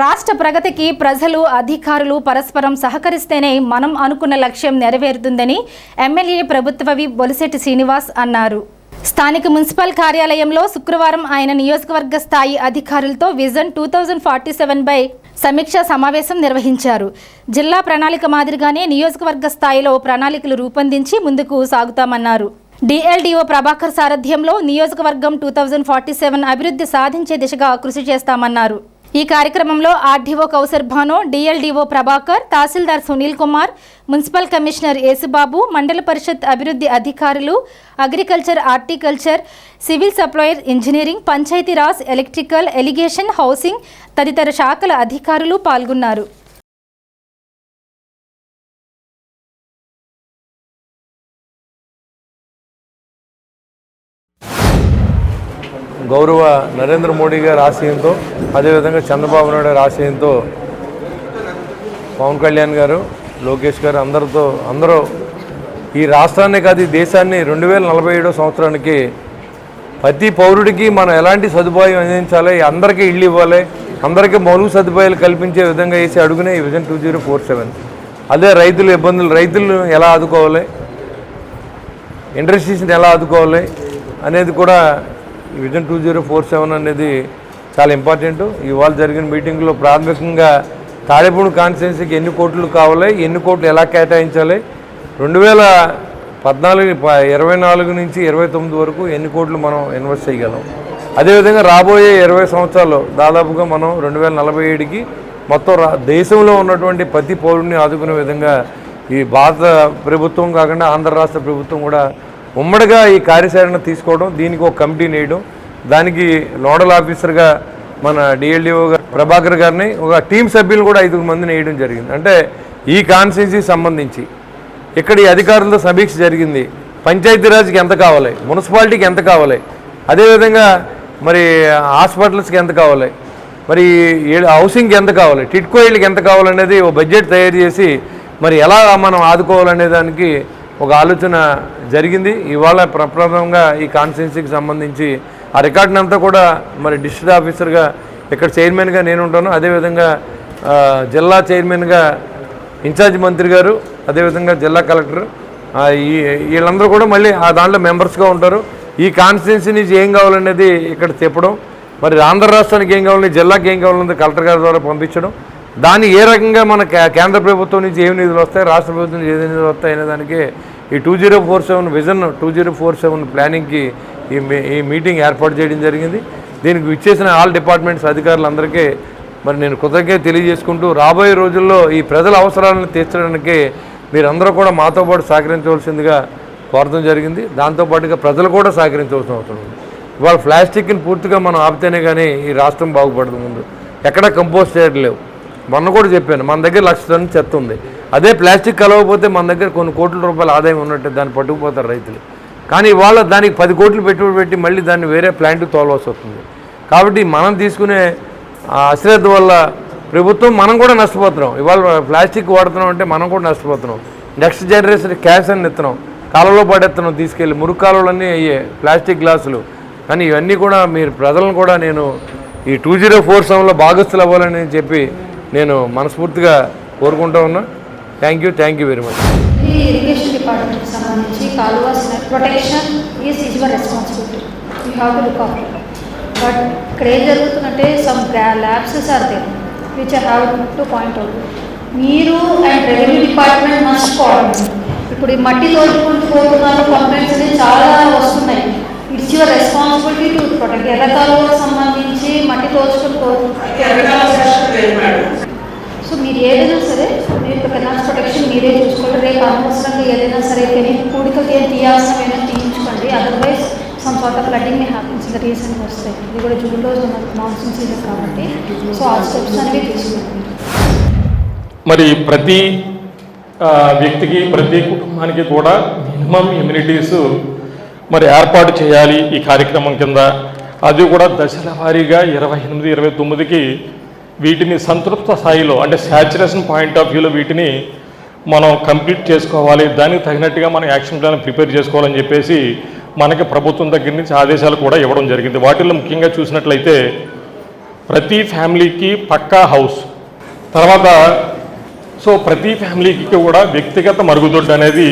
రాష్ట్ర ప్రగతికి ప్రజలు, అధికారులు పరస్పరం సహకరిస్తేనే మనం అనుకున్న లక్ష్యం నెరవేరుతుందని ఎమ్మెల్యే ప్రభుత్వ విప్ బొలిశెట్టి శ్రీనివాస్ అన్నారు. స్థానిక మున్సిపల్ కార్యాలయంలో శుక్రవారం ఆయన నియోజకవర్గ స్థాయి అధికారులతో విజన్ 2047 సమీక్షా సమావేశం నిర్వహించారు. జిల్లా ప్రణాళిక మాదిరిగానే నియోజకవర్గ స్థాయిలో ప్రణాళికలు రూపొందించి ముందుకు సాగుతామన్నారు. డిఎల్డిఓ ప్రభాకర్ సారథ్యంలో నియోజకవర్గం 2047 అభివృద్ధి సాధించే దిశగా కృషి చేస్తామన్నారు. ఈ కార్యక్రమంలో ఆర్డీఓ కౌసర్ భానో, డిఎల్డిఓ ప్రభాకర్, తహసీల్దార్ సునీల్ కుమార్, మున్సిపల్ కమిషనర్ యేసుబాబు, మండల పరిషత్ అభివృద్ధి అధికారులు, agriculture, horticulture, civil supplier, engineering, Panchayati Raj, electrical, irrigation, housing తదితర శాఖల అధికారులు పాల్గొన్నారు. గౌరవ నరేంద్ర మోడీ గారి ఆశయంతో, అదేవిధంగా చంద్రబాబు నాయుడు గారి ఆశయంతో, పవన్ కళ్యాణ్ గారు, లోకేష్ గారు అందరూ ఈ రాష్ట్రాన్ని కాదు ఈ దేశాన్ని 2047 సంవత్సరానికి ప్రతి పౌరుడికి మనం ఎలాంటి సదుపాయం అందించాలి, అందరికీ ఇళ్ళు ఇవ్వాలి, అందరికీ మౌలిక సదుపాయాలు కల్పించే విధంగా వేసి అడుగునే ఈ విజన్ 2047. అదే రైతులను ఎలా ఆదుకోవాలి, ఇండస్ట్రీస్ని ఎలా ఆదుకోవాలి అనేది కూడా ఈ విజన్ 2047 అనేది చాలా ఇంపార్టెంట్. ఇవాళ జరిగిన మీటింగ్లో ప్రాథమికంగా తాడేపూడి కాన్స్టిట్యున్సీకి ఎన్ని కోట్లు కావాలి, ఎన్ని కోట్లు ఎలా కేటాయించాలి, 24 నుంచి 29 వరకు ఎన్ని కోట్లు మనం ఇన్వెస్ట్ చేయగలం. అదేవిధంగా రాబోయే 20 సంవత్సరాల్లో దాదాపుగా మనం 2047కి మొత్తం దేశంలో ఉన్నటువంటి ప్రతి పౌరుడిని ఆదుకునే విధంగా ఈ భారత ప్రభుత్వం కాకుండా ఆంధ్ర రాష్ట్ర ప్రభుత్వం కూడా ఉమ్మడిగా ఈ కార్యాచరణ తీసుకోవడం, దీనికి ఒక కమిటీని వేయడం, దానికి నోడల్ ఆఫీసర్గా మన డిఎల్డిఓ ప్రభాకర్ గారిని, ఒక టీం సభ్యులు కూడా 5 మందిని వేయడం జరిగింది. అంటే ఈ కాన్స్టిట్యున్సీకి సంబంధించి ఇక్కడ ఈ అధికారులతో సమీక్ష జరిగింది. పంచాయతీరాజ్కి ఎంత కావాలి, మున్సిపాలిటీకి ఎంత కావాలి, అదేవిధంగా మరి హాస్పిటల్స్కి ఎంత కావాలి, మరి హౌసింగ్కి ఎంత కావాలి, టిట్కో ఇళ్ళకి ఎంత కావాలనేది ఒక బడ్జెట్ తయారు చేసి మరి ఎలా మనం ఆదుకోవాలనే దానికి ఒక ఆలోచన జరిగింది. ఇవాళ ప్రప్రథమంగా ఈ కాన్స్టిట్యున్సీకి సంబంధించి ఆ రికార్డుని అంతా కూడా మరి డిస్ట్రిక్ట్ ఆఫీసర్గా ఇక్కడ చైర్మన్గా నేను ఉంటాను, అదేవిధంగా జిల్లా చైర్మన్గా ఇన్ఛార్జ్ మంత్రి గారు, అదేవిధంగా జిల్లా కలెక్టర్, వీళ్ళందరూ కూడా మళ్ళీ ఆ దాంట్లో మెంబర్స్గా ఉంటారు. ఈ కాన్స్టిట్యున్సీ నుంచి ఏం కావాలనేది ఇక్కడ చెప్పడం, మరి ఆంధ్ర రాష్ట్రానికి ఏం కావాలని, జిల్లాకి ఏం కావాలనేది కలెక్టర్ గారి ద్వారా పంపించడం, దాన్ని ఏ రకంగా మన కేంద్ర ప్రభుత్వం నుంచి ఏమి నిధులు వస్తాయి, రాష్ట్ర ప్రభుత్వం నుంచి ఏ నిధులు వస్తాయి అనే దానికి ఈ 2047 విజన్ 2047 ప్లానింగ్కి ఈ మీటింగ్ ఏర్పాటు చేయడం జరిగింది. దీనికి విచ్చేసిన ఆల్ డిపార్ట్మెంట్స్ అధికారులందరికీ మరి నేను కృతజ్ఞత తెలియజేసుకుంటూ, రాబోయే రోజుల్లో ఈ ప్రజల అవసరాలను తీర్చడానికి మీరందరూ కూడా మాతో పాటు సహకరించవలసిందిగా కోరడం జరిగింది. దాంతోపాటుగా ప్రజలు కూడా సహకరించవలసిన అవసరం ఉంది. ఇవాళ ప్లాస్టిక్ని పూర్తిగా మనం ఆపితేనే కానీ ఈ రాష్ట్రం బాగుపడదు. ముందు ఎక్కడ కంపోస్ట్ చేయట్లేవు. మొన్న కూడా చెప్పాను, మన దగ్గర 1,00,000 టన్నుల చెత్త ఉంది. అదే ప్లాస్టిక్ కలవకపోతే మన దగ్గర కొన్ని కోట్ల రూపాయల ఆదాయం ఉన్నట్టు దాన్ని పట్టుకుపోతారు రైతులు. కానీ ఇవాళ దానికి 10 కోట్లు పెట్టుబడి పెట్టి మళ్ళీ దాన్ని వేరే ప్లాంట్కి తోలవలసి వస్తుంది. కాబట్టి మనం తీసుకునే అశ్రద్ధ వల్ల ప్రభుత్వం మనం కూడా నష్టపోతున్నాం. ఇవాళ ప్లాస్టిక్ వాడుతున్నాం అంటే మనం కూడా నష్టపోతున్నాం. నెక్స్ట్ జనరేషన్ క్యాష్ అని ఇస్తున్నాం, కాలంలో పడేస్తున్నాం, తీసుకెళ్ళి మురుగు కాలువలన్నీ అయ్యే ప్లాస్టిక్ గ్లాసులు. కానీ ఇవన్నీ కూడా మీరు ప్రజలను కూడా నేను ఈ 2047లో భాగస్థులు అవ్వాలని చెప్పి నేను మనస్ఫూర్తిగా కోరుకుంటూ ఉన్నా. Thank you very much. ఈ ఇరిగేషన్ డిపార్ట్మెంట్కి సంబంధించి కాలువ protection is your responsibility, you have to look after. But ఇక్కడ ఏం జరుగుతుందంటే some lapses are there which I have to point out. మీరు and revenue department must coordinate. ఇప్పుడు ఈ మట్టి తోడుకుంటూ పోతున్నారు, కంప్లైంట్స్ అనేది చాలా వస్తున్నాయి. It's your responsibility to protect. ఎర్ర కాలువకు సంబంధించి మట్టి తోచుకుంటూ సో మీరు ఏదైనా సరే మీరు కెనాల్స్ ప్రొటెక్షన్ మీరే చూసుకోండి. రేపు అనవసరంగా ఏదైనా సరే కూడికకి ఏం తీయాల్సిన ఏమైనా తీయించుకోండి. Otherwise some sort of flooding may happens in the recent వస్తాయి. ఇది కూడా జూన్లో మాన్సూన్ సీజన్ కాబట్టి సో ఆ స్టెప్స్ అనేవి తీసుకోండి. మరి ప్రతి వ్యక్తికి, ప్రతి కుటుంబానికి కూడా మినిమం ఇమ్యూనిటీస్ మరి ఏర్పాటు చేయాలి ఈ కార్యక్రమం కింద. అది కూడా దశల వారీగా 28, 29కి వీటిని సంతృప్త స్థాయిలో అంటే శాచురేషన్ పాయింట్ ఆఫ్ వ్యూలో వీటిని మనం కంప్లీట్ చేసుకోవాలి. దానికి తగినట్టుగా మనం యాక్షన్ ప్లాన్ ప్రిపేర్ చేసుకోవాలని చెప్పేసి మనకి ప్రభుత్వం దగ్గర నుంచి ఆదేశాలు కూడా ఇవ్వడం జరిగింది. వాటిల్లో ముఖ్యంగా చూసినట్లయితే ప్రతి ఫ్యామిలీకి పక్కా హౌస్, తర్వాత సో ప్రతి ఫ్యామిలీకి కూడా వ్యక్తిగత మరుగుదొడ్డు అనేది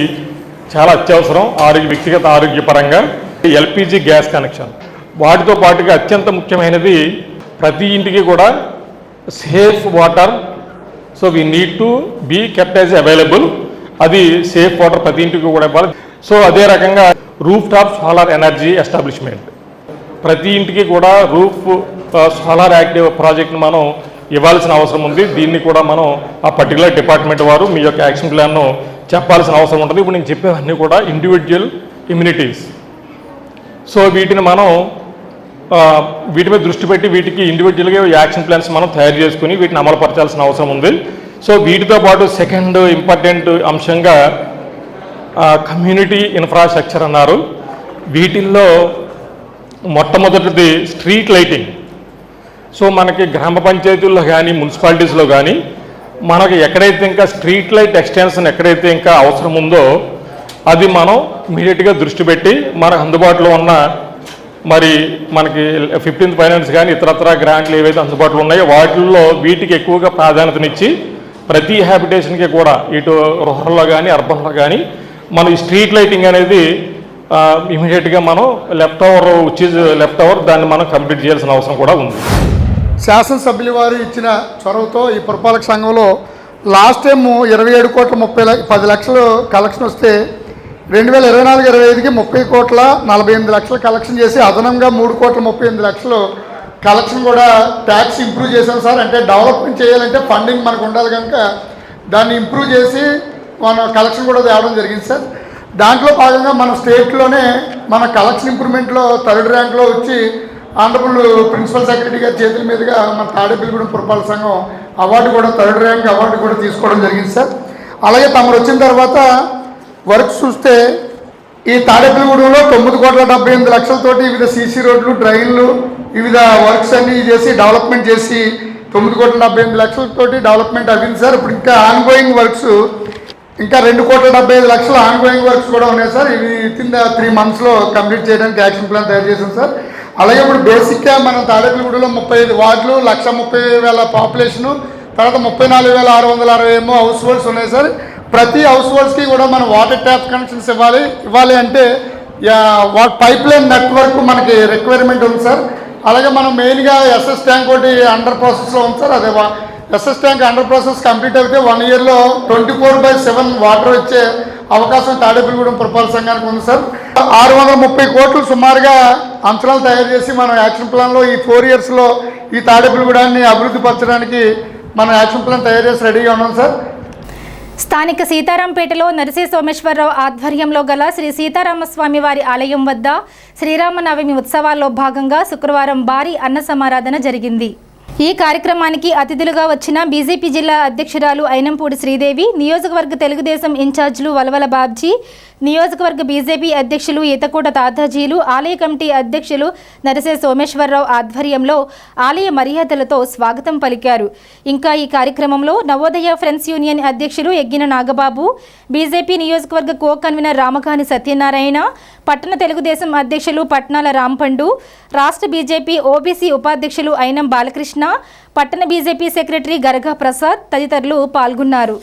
చాలా అత్యవసరం వ్యక్తిగత ఆరోగ్యపరంగా. ఎల్పిజి గ్యాస్ కనెక్షన్, వాటితో పాటుగా అత్యంత ముఖ్యమైనది ప్రతి ఇంటికి కూడా safe water. So we need to be kept as available. అది సేఫ్ వాటర్ ప్రతి ఇంటికి కూడా ఇవ్వాలి. సో అదే రకంగా roof top solar energy establishment, ప్రతి ఇంటికి కూడా రూఫ్ సోలార్ యాక్టివ్ ప్రాజెక్ట్ని మనం ఇవ్వాల్సిన అవసరం ఉంది. దీన్ని కూడా మనం ఆ పర్టికులర్ డిపార్ట్మెంట్ వారు మీ యొక్క యాక్షన్ ప్లాన్ను చెప్పాల్సిన అవసరం ఉంటుంది. ఇప్పుడు నేను చెప్పేవన్నీ కూడా ఇండివిజువల్ ఇమ్యూనిటీస్. సో వీటిని మనం వీటి మీద దృష్టి పెట్టి వీటికి ఇండివిజువల్గా యాక్షన్ ప్లాన్స్ మనం తయారు చేసుకుని వీటిని అమలుపరచాల్సిన అవసరం ఉంది. సో వీటితో పాటు సెకండ్ ఇంపార్టెంట్ అంశంగా కమ్యూనిటీ ఇన్ఫ్రాస్ట్రక్చర్ అన్నారు. వీటిల్లో మొట్టమొదటిది స్ట్రీట్ లైటింగ్. సో మనకి గ్రామ పంచాయతీల్లో కానీ మున్సిపాలిటీస్లో కానీ మనకి ఎక్కడైతే ఇంకా స్ట్రీట్ లైట్ ఎక్స్టెన్షన్ ఎక్కడైతే ఇంకా అవసరం ఉందో అది మనం ఇమీడియట్గా దృష్టి పెట్టి మనకు అందుబాటులో ఉన్న మరి మనకి 15th ఫైనాన్స్ కానీ ఇతరత్ర గ్రాంట్లు ఏవైతే అందుబాటులో ఉన్నాయో వాటిల్లో వీటికి ఎక్కువగా ప్రాధాన్యతనిచ్చి ప్రతి హ్యాబిటేషన్కి కూడా ఇటు రూరల్లో కానీ అర్బన్లో కానీ మనం ఈ స్ట్రీట్ లైటింగ్ అనేది ఇమీడియట్గా మనం లెఫ్ట్ ఓవర్ దాన్ని మనం కంప్లీట్ చేయాల్సిన అవసరం కూడా ఉంది. శాసనసభ్యుల వారు ఇచ్చిన చొరవతో ఈ పురపాలక సంఘంలో లాస్ట్ టైం 27 కోట్ల 10 లక్షలు కలెక్షన్ వస్తే 2024-25కి 30,48,00,000 కలెక్షన్ చేసి అదనంగా 3,38,00,000 కలెక్షన్ కూడా ట్యాక్స్ ఇంప్రూవ్ చేశాం సార్. అంటే డెవలప్మెంట్ చేయాలంటే ఫండింగ్ మనకు ఉండాలి కనుక దాన్ని ఇంప్రూవ్ చేసి మన కలెక్షన్ కూడా తేవడం జరిగింది సార్. దాంట్లో భాగంగా మన స్టేట్లోనే మన కలెక్షన్ ఇంప్రూవ్మెంట్లో 3rd ర్యాంక్లో వచ్చి ఆనరబుల్ ప్రిన్సిపల్ సెక్రటరీ గారి చేతుల మీదుగా మన తాడేపల్లిగూడెం పురపాలక సంఘం అవార్డు కూడా 3rd ర్యాంక్ అవార్డు కూడా తీసుకోవడం జరిగింది సార్. అలాగే తమరు వచ్చిన తర్వాత వర్క్ చూస్తే ఈ తాడేపల్లిగూడెంలో 9,78,00,000 వివిధ సీసీ రోడ్లు, డ్రైన్లు, వివిధ వర్క్స్ అన్నీ చేసి డెవలప్మెంట్ చేసి 9,78,00,000 డెవలప్మెంట్ అయింది సార్. ఇప్పుడు ఇంకా ఆన్గోయింగ్ వర్క్స్ ఇంకా 2,75,00,000 ఆన్గోయింగ్ వర్క్స్ కూడా ఉన్నాయి సార్. ఇవి వితిన్ 3 మంత్స్లో కంప్లీట్ చేయడానికి యాక్షన్ ప్లాన్ తయారు చేసాం సార్. అలాగే ఇప్పుడు బేసిక్గా మనం తాడేపల్లిగూడెంలో 35 వార్డులు, 1,30,000 పాపులేషను, తర్వాత 34,660 హౌస్ హోల్డ్స్ ఉన్నాయి సార్. ప్రతి హౌస్ హోల్డ్స్కి కూడా మనం వాటర్ ట్యాప్ కనెక్షన్స్ ఇవ్వాలి అంటే పైప్ లైన్ నెట్వర్క్ మనకి రిక్వైర్మెంట్ ఉంది సార్. అలాగే మనం మెయిన్గా ఎస్ఎస్ ట్యాంక్ ఒకటి అండర్ ప్రాసెస్లో ఉంది సార్. అదే SS tank under process complete అయితే 1 ఇయర్లో 24/7 వాటర్ వచ్చే అవకాశం తాడేపల్లిగూడెం పురపాలక సంఘానికి ఉంది సార్. 630 కోట్లు సుమారుగా అంచనాలు తయారు చేసి మనం యాక్షన్ ప్లాన్లో ఈ 4 ఇయర్స్లో ఈ తాడేపల్లిగూడెన్ని అభివృద్ధి పరచడానికి మనం యాక్షన్ ప్లాన్ తయారు చేసి రెడీగా ఉన్నాం సార్. స్థానిక సీతారాంపేటలో నరసే సోమేశ్వరరావు ఆధ్వర్యంలో గల శ్రీ సీతారామస్వామి వారి ఆలయం వద్ద శ్రీరామనవమి ఉత్సవాల్లో భాగంగా శుక్రవారం భారీ అన్న సమారాధన జరిగింది. ఈ కార్యక్రమానికి అతిథులుగా వచ్చిన బీజేపీ జిల్లా అధ్యక్షురాలు అయినంపూడి శ్రీదేవి, నియోజకవర్గ తెలుగుదేశం ఇన్ఛార్జీలు వలవల బాబ్జీ, నియోజకవర్గ బీజేపీ అధ్యక్షులు ఈతకోట తాతాజీలు, ఆలయ కమిటీ అధ్యక్షులు నరసే సోమేశ్వరరావు ఆధ్వర్యంలో ఆలయ మర్యాదలతో స్వాగతం పలికారు. ఇంకా ఈ కార్యక్రమంలో నవోదయ ఫ్రెండ్స్ యూనియన్ అధ్యక్షులు ఎగ్గిన నాగబాబు, బీజేపీ నియోజకవర్గ కో కన్వీనర్ రామకాని సత్యనారాయణ, పట్టణ తెలుగుదేశం అధ్యక్షులు పట్నాల రాంపండు, రాష్ట్ర బీజేపీ ఓబీసీ ఉపాధ్యక్షులు అయినం బాలకృష్ణ, పట్టణ బీజేపీ సెక్రటరీ గరగా ప్రసాద్ తదితరులు పాల్గొన్నారు.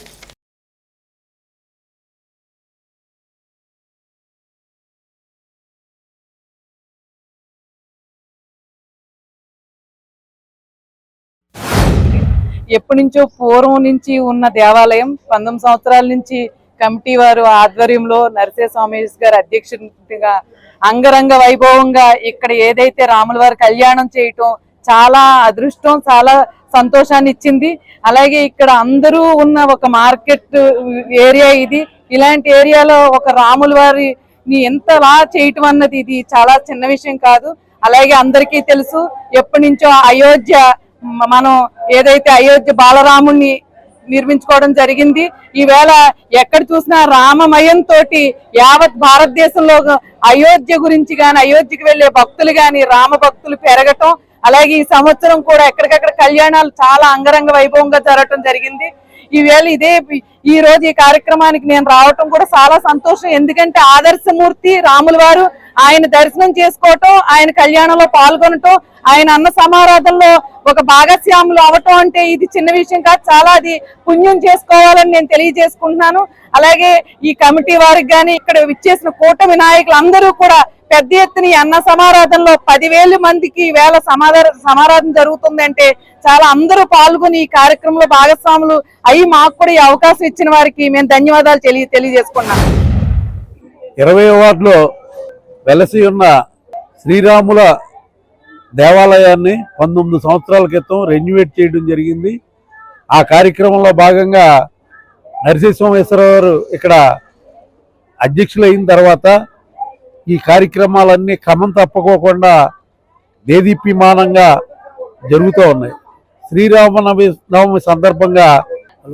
ఎప్పటి నుంచో పూర్వం నుంచి ఉన్న దేవాలయం 19 సంవత్సరాల నుంచి కమిటీ వారు ఆధ్వర్యంలో నరసే సోమేశ్వర గారి అధ్యక్షుడిగా అంగరంగ వైభవంగా ఇక్కడ ఏదైతే రాముల వారి కళ్యాణం చేయటం చాలా అదృష్టం, చాలా సంతోషాన్ని ఇచ్చింది. అలాగే ఇక్కడ అందరూ ఉన్న ఒక మార్కెట్ ఏరియా ఇది. ఇలాంటి ఏరియాలో ఒక రాముల వారిని ఎంతలా చేయటం అన్నది ఇది చాలా చిన్న విషయం కాదు. అలాగే అందరికీ తెలుసు, ఎప్పటి నుంచో అయోధ్య మనం ఏదైతే అయోధ్య బాలరాముణ్ణి నిర్మించుకోవడం జరిగింది. ఈవేళ ఎక్కడ చూసినా రామమయంతో యావత్ భారతదేశంలో అయోధ్య గురించి గాని, అయోధ్యకు వెళ్లే భక్తులు గాని, రామ భక్తులు పెరగటం, అలాగే ఈ సంవత్సరం కూడా ఎక్కడికక్కడ కళ్యాణాలు చాలా అంగరంగ వైభవంగా జరగటం జరిగింది. ఈవేళ ఈ రోజు ఈ కార్యక్రమానికి నేను రావటం కూడా చాలా సంతోషం. ఎందుకంటే ఆదర్శమూర్తి రాముల వారు, ఆయన దర్శనం చేసుకోవటం, ఆయన కళ్యాణంలో పాల్గొనటం, ఆయన అన్న సమారాధనలో ఒక భాగస్వాములు అవటం అంటే ఇది చిన్న విషయం కాదు, చాలా అది పుణ్యం చేసుకోవాలని నేను తెలియజేసుకుంటున్నాను. అలాగే ఈ కమిటీ వారికి కానీ, ఇక్కడ విచ్చేసిన కూటమి నాయకులు అందరూ కూడా పెద్ద ఎత్తున ఈ అన్న సమారాధనలో 10,000 మందికి వేళ సమారాధన జరుగుతుందంటే చాలా అందరూ పాల్గొని ఈ కార్యక్రమంలో భాగస్వాములు అయ్యి మాకు కూడా ఈ అవకాశం ఇచ్చిన వారికి మేము ధన్యవాదాలు తెలియజేసుకున్నాం. 20వ వార్డులో వెలసి ఉన్న శ్రీరాముల దేవాలయాన్ని 19 సంవత్సరాల క్రితం రెన్యువేట్ చేయడం జరిగింది. ఆ కార్యక్రమంలో భాగంగా నరసే సోమేశ్వరరావు గారు ఇక్కడ అధ్యక్షులు అయిన తర్వాత ఈ కార్యక్రమాలన్నీ క్రమం తప్పకోకుండా దేదీప్యమానంగా జరుగుతూ ఉన్నాయి. శ్రీరామనవమి సందర్భంగా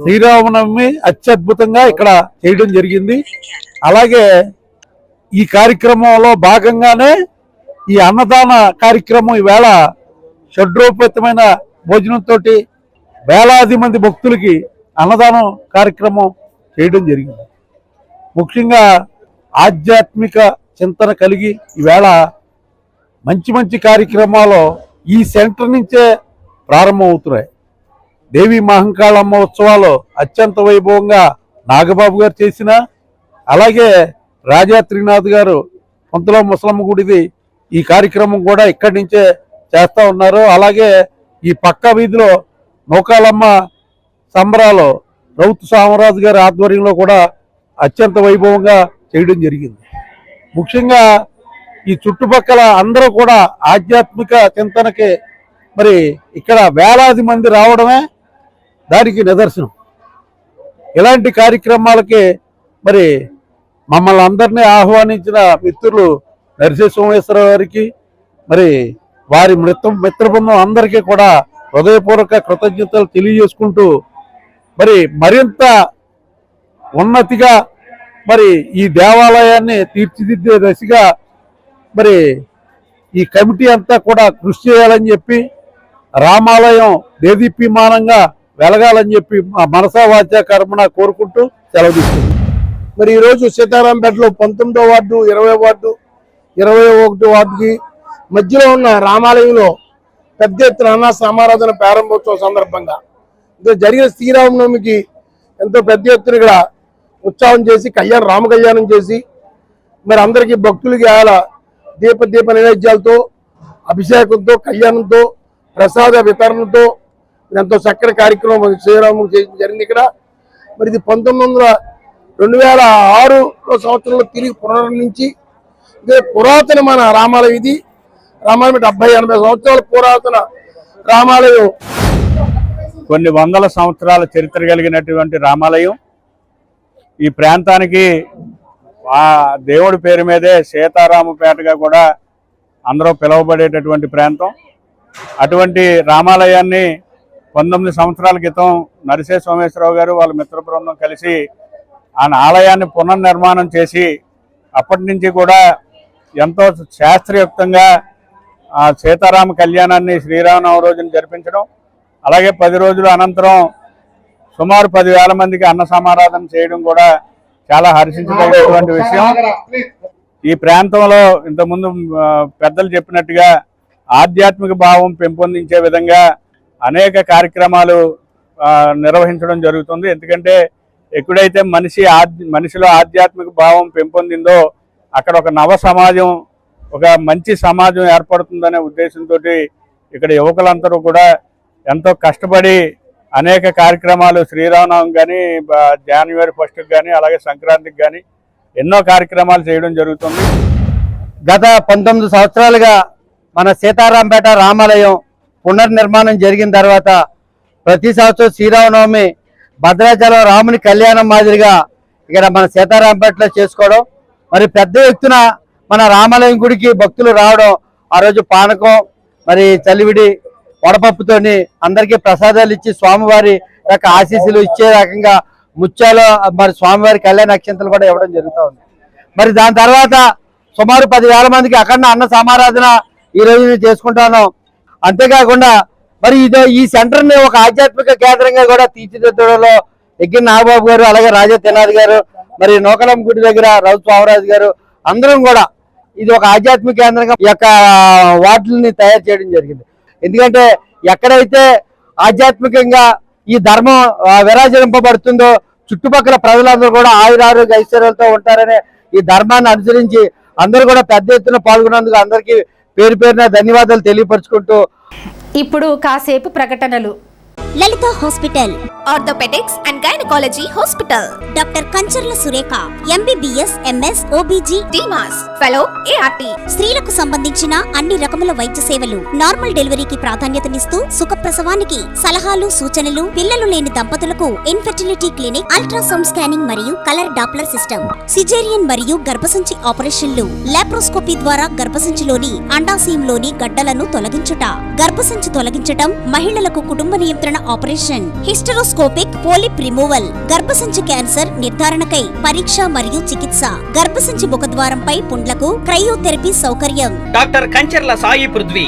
శ్రీరామనవమి అత్యద్భుతంగా ఇక్కడ చేయడం జరిగింది. అలాగే ఈ కార్యక్రమంలో భాగంగానే ఈ అన్నదాన కార్యక్రమం ఈవేళ షడ్రోపేతమైన భోజనంతో వేలాది మంది భక్తులకి అన్నదానం కార్యక్రమం చేయడం జరిగింది. ముఖ్యంగా ఆధ్యాత్మిక చింతన కలిగి ఈవేళ మంచి మంచి కార్యక్రమాలు ఈ సెంటర్ నుంచే ప్రారంభమవుతున్నాయి. దేవి మహంకాళమ్మ ఉత్సవాలు అత్యంత వైభవంగా నాగబాబు గారు చేసిన, అలాగే రాజా త్రినాథ్ గారు కొంతలో ముసలమ్మ గుడిది ఈ కార్యక్రమం కూడా ఇక్కడి నుంచే చేస్తూ ఉన్నారు. అలాగే ఈ పక్క వీధిలో నౌకాలమ్మ సంబరాలు రౌతు సామరాజు గారి ఆధ్వర్యంలో కూడా అత్యంత వైభవంగా చేయడం జరిగింది. ముఖ్యంగా ఈ చుట్టుపక్కల అందరూ కూడా ఆధ్యాత్మిక చింతనకి మరి ఇక్కడ వేలాది మంది రావడమే దానికి నిదర్శనం. ఇలాంటి కార్యక్రమాలకి మరి మమ్మల్ని అందరినీ ఆహ్వానించిన మిత్రులు నరసింహ సోమేశ్వరరావు గారికి మరి వారి మిత్ర బృందం అందరికీ కూడా హృదయపూర్వక కృతజ్ఞతలు తెలియజేసుకుంటూ మరి మరింత ఉన్నతిగా మరి ఈ దేవాలయాన్ని తీర్చిదిద్దే దశగా మరి ఈ కమిటీ అంతా కూడా కృషి చేయాలని చెప్పి రామాలయం దేదీప్యమానంగా వెలగాలని చెప్పి మనసా వాచా కర్మణ కోరుకుంటూ సెలవు తీసుకుంటాం. మరి ఈరోజు సీతారాంపేటలో 19వ వార్డు, 20వ వార్డు, 21వ వార్డుకి మధ్యలో ఉన్న రామాలయంలో పెద్ద ఎత్తున అన్న సమారాధన ప్రారంభోత్సవం సందర్భంగా జరిగిన శ్రీరామనవమికి ఎంతో పెద్ద ఎత్తున ఇక్కడ ఉత్సవం చేసి రామ కళ్యాణం చేసి మరి అందరికీ భక్తులకి అలా దీప నైవేద్యాలతో, అభిషేకంతో, కళ్యాణంతో, ప్రసాద వితరణతో ఎంతో చక్కని కార్యక్రమం శ్రీరాముడు జరిగింది ఇక్కడ. మరి ఇది 2006 సంవత్సరంలో తిరిగి పునర్నిర్మించి ఇదే పురాతనమైన రామాలయం. ఇది రామాలయం 70-80 సంవత్సరాల పురాతన రామాలయం. కొన్ని వందల సంవత్సరాల చరిత్ర కలిగినటువంటి రామాలయం. ఈ ప్రాంతానికి ఆ దేవుడి పేరు మీదే సీతారామపేటగా కూడా అందరూ పిలువబడేటటువంటి ప్రాంతం. అటువంటి రామాలయాన్ని 19 సంవత్సరాల క్రితం నరసింహ సోమేశ్వరరావు గారు వాళ్ళ మిత్ర బృందం కలిసి ఆ ఆలయాన్ని పునర్నిర్మాణం చేసి అప్పటి నుంచి కూడా ఎంతో శాస్త్రయుక్తంగా ఆ సీతారామ కళ్యాణాన్ని శ్రీరామనవమి రోజున జరిపించడం, అలాగే 10 రోజుల అనంతరం సుమారు 10,000 మందికి అన్న సమారాధన చేయడం కూడా చాలా హర్షించదగినటువంటి విషయం. ఈ ప్రాంతంలో ఇంతకుముందు పెద్దలు చెప్పినట్టుగా ఆధ్యాత్మిక భావం పెంపొందించే విధంగా అనేక కార్యక్రమాలు నిర్వహించడం జరుగుతుంది. ఎందుకంటే ఎక్కడైతే మనిషిలో ఆధ్యాత్మిక భావం పెంపొందిందో అక్కడ ఒక నవ సమాజం, ఒక మంచి సమాజం ఏర్పడుతుందనే ఉద్దేశంతో ఇక్కడ యువకులందరూ కూడా ఎంతో కష్టపడి అనేక కార్యక్రమాలు శ్రీరామనవమి కానీ, జనవరి 1కి కానీ, అలాగే సంక్రాంతికి కానీ ఎన్నో కార్యక్రమాలు చేయడం జరుగుతుంది. గత 19 సంవత్సరాలుగా మన సీతారాంపేట రామాలయం పునర్నిర్మాణం జరిగిన తర్వాత ప్రతి సంవత్సరం శ్రీరామనవమి భద్రాచలం రాముని కళ్యాణం మాదిరిగా ఇక్కడ మన సీతారాంపేటలో చేసుకోవడం, మరి పెద్ద ఎత్తున మన రామాలయం గుడికి భక్తులు రావడం, ఆ రోజు పానకం, మరి చలివిడి, వడపప్పుతోని అందరికీ ప్రసాదాలు ఇచ్చి స్వామివారి యొక్క ఆశీస్సులు ఇచ్చే రకంగా ముత్యాలు మరి స్వామివారి కళ్యాణ అక్షంతలు కూడా ఇవ్వడం జరుగుతూ ఉంది. మరి దాని తర్వాత సుమారు 10,000 మందికి అఖండ అన్న సమారాధన ఈ రోజు చేసుకుంటాను. అంతేకాకుండా మరి ఈ సెంటర్ని ఒక ఆధ్యాత్మిక కేంద్రంగా కూడా తీర్చిదిద్దడంలో ఎగ్గిన నాగబాబు గారు, అలాగే రాజా తెనాథ్ గారు, మరి నూకలం గుడి దగ్గర రౌత్ స్వామిరాజు గారు అందరం కూడా ఇది ఒక ఆధ్యాత్మిక కేంద్రంగా ఈ యొక్క వార్డులని తయారు చేయడం జరిగింది. ఎందుకంటే ఎక్కడైతే ఆధ్యాత్మికంగా ఈ ధర్మం విరాజింపబడుతుందో చుట్టుపక్కల ప్రజలందరూ కూడా ఆయురారోగ్య ఐశ్వర్యాలతో ఉంటారనే ఈ ధర్మాన్ని అనుసరించి అందరూ కూడా పెద్ద ఎత్తున పాల్గొన్నందుకు అందరికీ పేరు పేరున ధన్యవాదాలు తెలియపరుచుకుంటూ ఇప్పుడు కాసేపు ప్రకటనలు. Lalitha hospital, orthopaedics and gynaecology hospital. Doctor Kancharla Surekha, MBBS, MS, OBG, డిమాస్, ఫెలో, ఏఆర్టీ. స్త్రీలకు సంబంధించిన అన్ని రకముల వైద్య సేవలు, నార్మల్ డెలివరీకి ప్రాధాన్యతనిస్తూ సుఖప్రసవానికి సలహాలు, సూచనలు, పిల్లలు లేని దంపతులకు ఇన్ఫెర్టిలిటీ క్లినిక్, అల్ట్రాసౌండ్ స్కానింగ్ మరియు కలర్ డాప్లర్ సిస్టమ్, సిజేరియన్ మరియు గర్భసంచి ఆపరేషన్లు, లాప్రోస్కోపీ ద్వారా గర్భసంచిలోని అండాశయంలోని గడ్డలను తొలగించుట, గర్భసంచి తొలగించటం, మహిళలకు కుటుంబ నియంత్రణ ఆపరేషన్, హిస్టరోస్కోపిక్ పోలిప్ రిమూవల్, గర్భసంచి క్యాన్సర్ నిర్ధారణకై పరీక్ష మరియు చికిత్స, గర్భసంచి ముఖద్వారంపై పుండ్లకు క్రయోథెరపీ సౌకర్యం. Doctor Kancharla Sai Prithvi,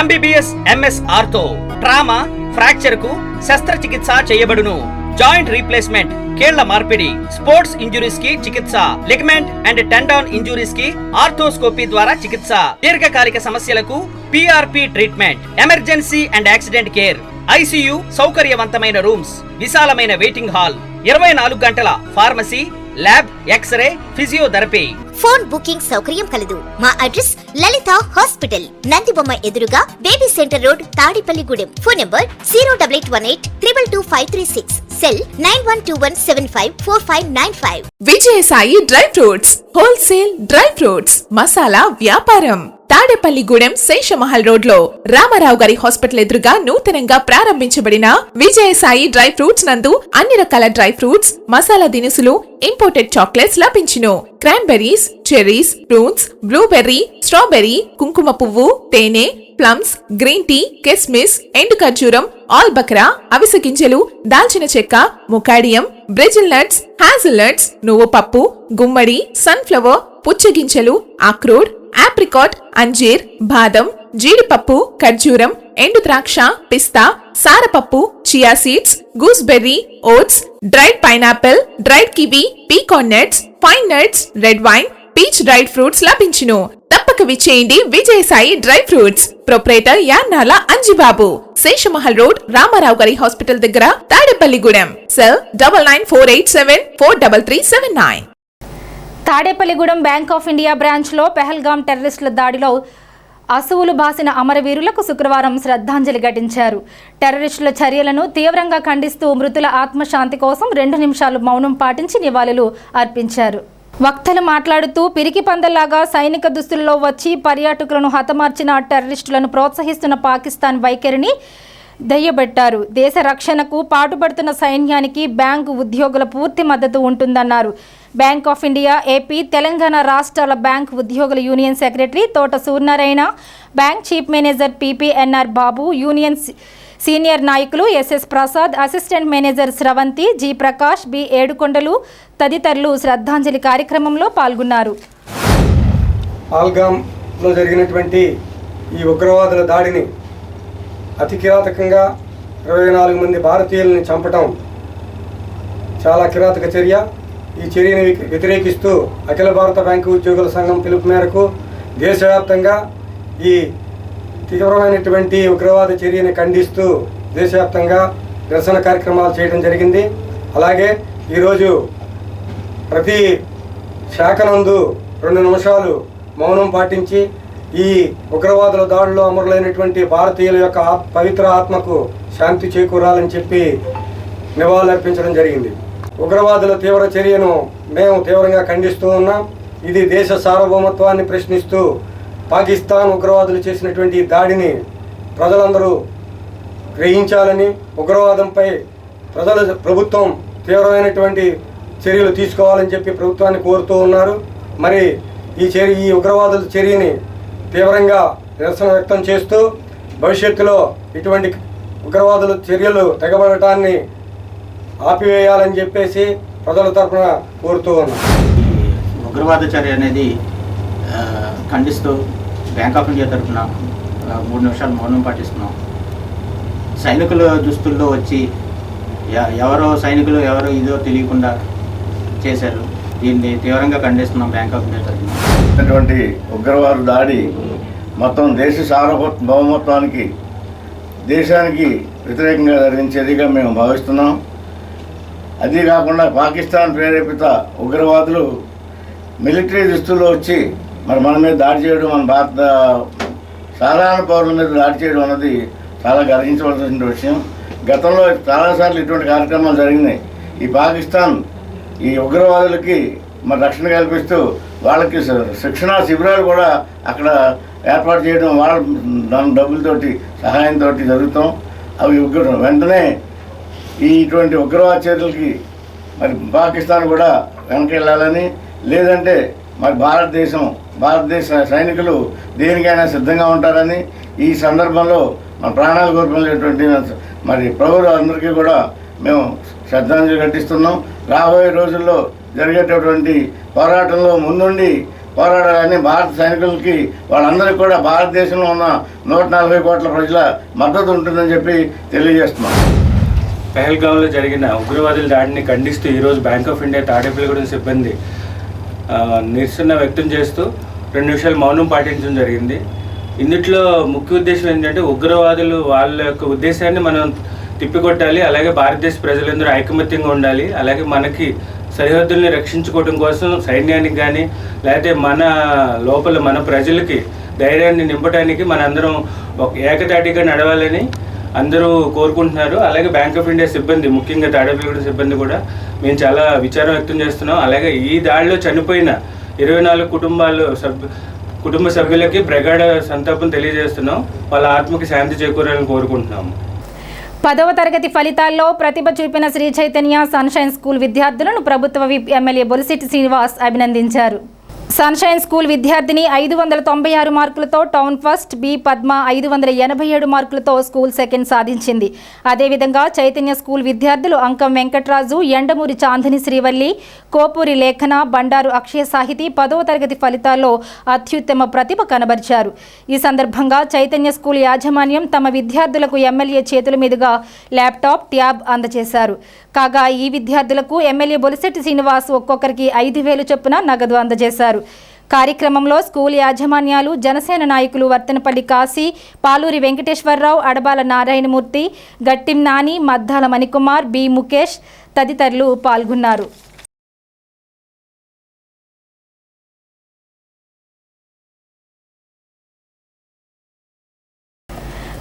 MBBS, MS ortho, trauma, fracture కు శస్త్రచికిత్స చేయబడును. జాయింట్ రీప్లేస్మెంట్, కేళ్ల మార్పిడి, స్పోర్ట్స్ ఇంజురీస్ కి చికిత్స, లిగమెంట్ అండ్ టెండాన్ ఇంజురీస్ కి ఆర్థోస్కోపీ ద్వారా చికిత్స, దీర్ఘకాలిక సమస్యలకు PRP treatment, emergency and accident care, ICU సౌకర్యవంతమైన రూమ్స్, విశాలమైన వెయిటింగ్ హాల్, 24 గంటల pharmacy, lab, x ray, physiotherapy. Phone booking సౌకర్యం కలదు. మా అడ్రస్ లలిత హాస్పిటల్, నందిబొమ్మ ఎదురుగా, baby centre road, Tadepalligudem. Phone number 08818 222 536. Cell 9121754595. Vijayasai dry fruits wholesale dry fruits masala వ్యాపారం తాడేపల్లిగూడెం శేషమహల్ రోడ్ లో రామారావు గారి హాస్పిటల్ ఎదురుగా నూతనంగా ప్రారంభించబడిన విజయసాయి డ్రై ఫ్రూట్స్ నందు అన్ని రకాల డ్రై ఫ్రూట్స్ మసాలా దినుసులు ఇంపోర్టెడ్ చాక్లెట్స్ లభించును. Cranberries, cherries, fruits, blueberry, strawberry, కుంకుమ పువ్వు, తేనె, ప్లమ్స్, గ్రీన్ టీ, కిస్మిస్, ఎండు ఖర్జూరం, ఆల్ బక్రా, అవిసె గింజలు, దాల్చిన చెక్క, ముకాడియం, బ్రెజిల్ నట్స్, హ్యాజిల్ నట్స్, నువ్వు పప్పు, గుమ్మడి, సన్ఫ్లవర్, పుచ్చగింజలు, అక్రోడ్, ఆప్రికాట్, అంజీర్, బాదం, జీడిపప్పు, ఖర్జూరం, ఎండు ద్రాక్ష, పిస్తా, సారపప్పు, chia seeds, gooseberry, oats, dried pineapple, dried kiwi, pecan nuts, pine nuts, red wine, peach dried fruits లభించును. తప్పక విచ్చేయండి Vijayasai dry fruits. Proprietor Yannala Anjibabu, Seshamahal road, Ramarao గారి హాస్పిటల్ దగ్గర, Tadepalligudem. Cell 9948743379. Tadepalligudem Bank of India బ్రాంచ్లో పెహల్గాం టెర్రరిస్టుల దాడిలో అసువులు బాసిన అమరవీరులకు శుక్రవారం శ్రద్ధాంజలి ఘటించారు. టెర్రరిస్టుల చర్యలను తీవ్రంగా ఖండిస్తూ మృతుల ఆత్మశాంతి కోసం 2 నిమిషాలు మౌనం పాటించి నివాళులు అర్పించారు. వక్తలు మాట్లాడుతూ పిరికి పందల్లాగా సైనిక దుస్తుల్లో వచ్చి పర్యాటకులను హతమార్చిన టెర్రరిస్టులను ప్రోత్సహిస్తున్న పాకిస్తాన్ వైఖరిని దయ్యబెట్టారు. దేశ రక్షణకు పాటుపడుతున్న సైన్యానికి బ్యాంకు ఉద్యోగుల పూర్తి మద్దతు ఉంటుందన్నారు. Bank of India, AP, Telangana రాష్ట్రాల బ్యాంక్ ఉద్యోగుల యూనియన్ సెక్రటరీ తోట సూర్యనారాయణ, బ్యాంక్ చీఫ్ మేనేజర్ పిపిఎన్ఆర్ బాబు, యూనియన్ సీనియర్ నాయకులు ఎస్ఎస్ ప్రసాద్, అసిస్టెంట్ మేనేజర్ స్రవంతి, జి ప్రకాష్, బి ఏడుకొండలు తదితరులు శ్రద్ధాంజలి కార్యక్రమంలో పాల్గొన్నారు. పాల్గాంలో జరిగినటువంటి ఈ ఉగ్రవాదుల దాడిని అతి కిరాతకంగా 24 మంది భారతీయుల్ని చంపటం చాలా కిరాతక చర్య. ఈ చర్యని వ్యతిరేకిస్తూ అఖిల భారత బ్యాంకు ఉద్యోగుల సంఘం పిలుపు మేరకు దేశవ్యాప్తంగా ఈ తీవ్రమైనటువంటి ఉగ్రవాద చర్యని ఖండిస్తూ దేశవ్యాప్తంగా నిరసన కార్యక్రమాలు చేయడం జరిగింది. అలాగే ఈరోజు ప్రతి శాఖ నందు 2 నిమిషాలు మౌనం పాటించి ఈ ఉగ్రవాదుల దాడుల్లో అమరులైనటువంటి భారతీయుల యొక్క పవిత్ర ఆత్మకు శాంతి చేకూరాలని చెప్పి నివాళులర్పించడం జరిగింది. ఉగ్రవాదుల తీవ్ర చర్యను మేము తీవ్రంగా ఖండిస్తూ ఉన్నాం. ఇది దేశ సార్వభౌమత్వాన్ని ప్రశ్నిస్తూ పాకిస్తాన్ ఉగ్రవాదులు చేసినటువంటి దాడిని ప్రజలందరూ గ్రహించాలని, ఉగ్రవాదంపై ప్రభుత్వం తీవ్రమైనటువంటి చర్యలు తీసుకోవాలని చెప్పి ప్రభుత్వాన్ని కోరుతూ ఉన్నారు. మరి ఈ ఉగ్రవాదుల చర్యని తీవ్రంగా నిరసన వ్యక్తం చేస్తూ భవిష్యత్తులో ఇటువంటి ఉగ్రవాదుల చర్యలు తెగబడటాన్ని ఆపివేయాలని చెప్పేసి ప్రజల తరఫున కోరుతూ ఉన్నాం. ఉగ్రవాద చర్య అనేది ఖండిస్తూ బ్యాంక్ ఆఫ్ ఇండియా తరఫున 3 నిమిషాలు మౌనం పాటిస్తున్నాం. సైనికుల దుస్తుల్లో వచ్చి ఎవరో సైనికులు ఎవరో ఇదో తెలియకుండా చేశారు. దీన్ని తీవ్రంగా ఖండిస్తున్నాం బ్యాంక్ ఆఫ్ ఇండియా తరఫున. అటువంటి ఉగ్రవాద దాడి మొత్తం దేశ సార్వభౌమత్వానికి, దేశానికి వ్యతిరేకంగా జరిగించేదిగా మేము భావిస్తున్నాం. అదీ కాకుండా పాకిస్తాన్ ప్రేరేపిత ఉగ్రవాదులు మిలిటరీ దుస్తుల్లో వచ్చి మన మీద దాడి చేయడం, మన భారత సాధారణ పౌరుల మీద దాడి చేయడం అన్నది చాలా గర్హించవలసిన విషయం. గతంలో చాలాసార్లు ఇటువంటి కార్యక్రమాలు జరిగినాయి. ఈ పాకిస్తాన్ ఈ ఉగ్రవాదులకి రక్షణ కల్పిస్తూ వాళ్ళకి శిక్షణా శిబిరాలు కూడా అక్కడ ఏర్పాటు చేయడం, వాళ్ళ డబ్బులతోటి సహాయంతో జరుగుతాం. అవి వెంటనే ఇటువంటి ఉగ్రవాద చర్యలకి పాకిస్తాన్ కూడా వెనకెళ్ళాలని, లేదంటే భారతదేశ సైనికులు దేనికైనా సిద్ధంగా ఉంటారని, ఈ సందర్భంలో మన ప్రాణాలు కోల్పోయినటువంటి పౌరులందరికీ కూడా మేము శ్రద్ధాంజలి ఘటిస్తున్నాం. రాబోయే రోజుల్లో జరిగేటటువంటి పోరాటంలో ముందుండి పోరాడాలని భారత సైనికులకి, వాళ్ళందరికీ కూడా భారతదేశంలో ఉన్న 140 కోట్ల ప్రజల మద్దతు ఉంటుందని చెప్పి తెలియజేస్తున్నాం. పెహల్గాంలో జరిగిన ఉగ్రవాదుల దాడిని ఖండిస్తూ ఈరోజు బ్యాంక్ ఆఫ్ ఇండియా తాడేపల్లిగూడెం సిబ్బంది నిరసన వ్యక్తం చేస్తూ 2 నిమిషాలు మౌనం పాటించడం జరిగింది. ఇందులో ముఖ్య ఉద్దేశం ఏంటంటే ఉగ్రవాదులు వాళ్ళ యొక్క ఉద్దేశాన్ని మనం తిప్పికొట్టాలి, అలాగే భారతదేశ ప్రజలందరూ ఐకమత్యంగా ఉండాలి, అలాగే మనకి సరిహద్దుల్ని రక్షించుకోవడం కోసం సైన్యానికి కానీ లేకపోతే మన లోపల మన ప్రజలకి ధైర్యాన్ని నింపడానికి మనందరం ఒక ఏకతాటిగా నడవాలని అందరూ కోరుకుంటున్నారు. అలాగే బ్యాంక్ ఆఫ్ ఇండియా సిబ్బంది, ముఖ్యంగా తాడేపల్లిగూడెం సిబ్బంది కూడా మేము చాలా విచారం వ్యక్తం చేస్తున్నాం. అలాగే ఈ దాడిలో చనిపోయిన 24 కుటుంబ సభ్యులకి ప్రగాఢ సంతాపం తెలియజేస్తున్నాం. వాళ్ళ ఆత్మకి శాంతి చేకూరాలని కోరుకుంటున్నాము. 10వ తరగతి ఫలితాల్లో ప్రతిభ చూపిన శ్రీ చైతన్య సన్షైన్ స్కూల్ విద్యార్థులను ప్రభుత్వ విప్ ఎమ్మెల్యే బొలిశెట్టి శ్రీనివాస్ అభినందించారు. సన్షైన్ స్కూల్ విద్యార్థిని 596 మార్కులతో టౌన్ ఫస్ట్, బి పద్మ 587 మార్కులతో స్కూల్ సెకండ్ సాధించింది. అదేవిధంగా చైతన్య స్కూల్ విద్యార్థులు అంకం వెంకట్రాజు, ఎండమూరి చాందిని శ్రీవల్లి, కోపూరి లేఖన, బండారు అక్షయ సాహితీ 10వ తరగతి ఫలితాల్లో అత్యుత్తమ ప్రతిభ కనబరిచారు. ఈ సందర్భంగా చైతన్య స్కూల్ యాజమాన్యం తమ విద్యార్థులకు ఎమ్మెల్యే చేతుల మీదుగా ల్యాప్టాప్, ట్యాబ్ అందజేశారు. కాగా ఈ విద్యార్థులకు ఎమ్మెల్యే బొలిశెట్టి శ్రీనివాస్ ఒక్కొక్కరికి 5,000 చొప్పున నగదు అందజేశారు. కార్యక్రమంలో స్కూల్ యాజమాన్యాలు, జనసేన నాయకులు వర్తనపల్లి కాశీ, పాలూరి వెంకటేశ్వరరావు, అడబాల నారాయణమూర్తి, గట్టిం నాని, మద్దాల మణికుమార్, బి ముఖేష్ తదితరులు పాల్గొన్నారు.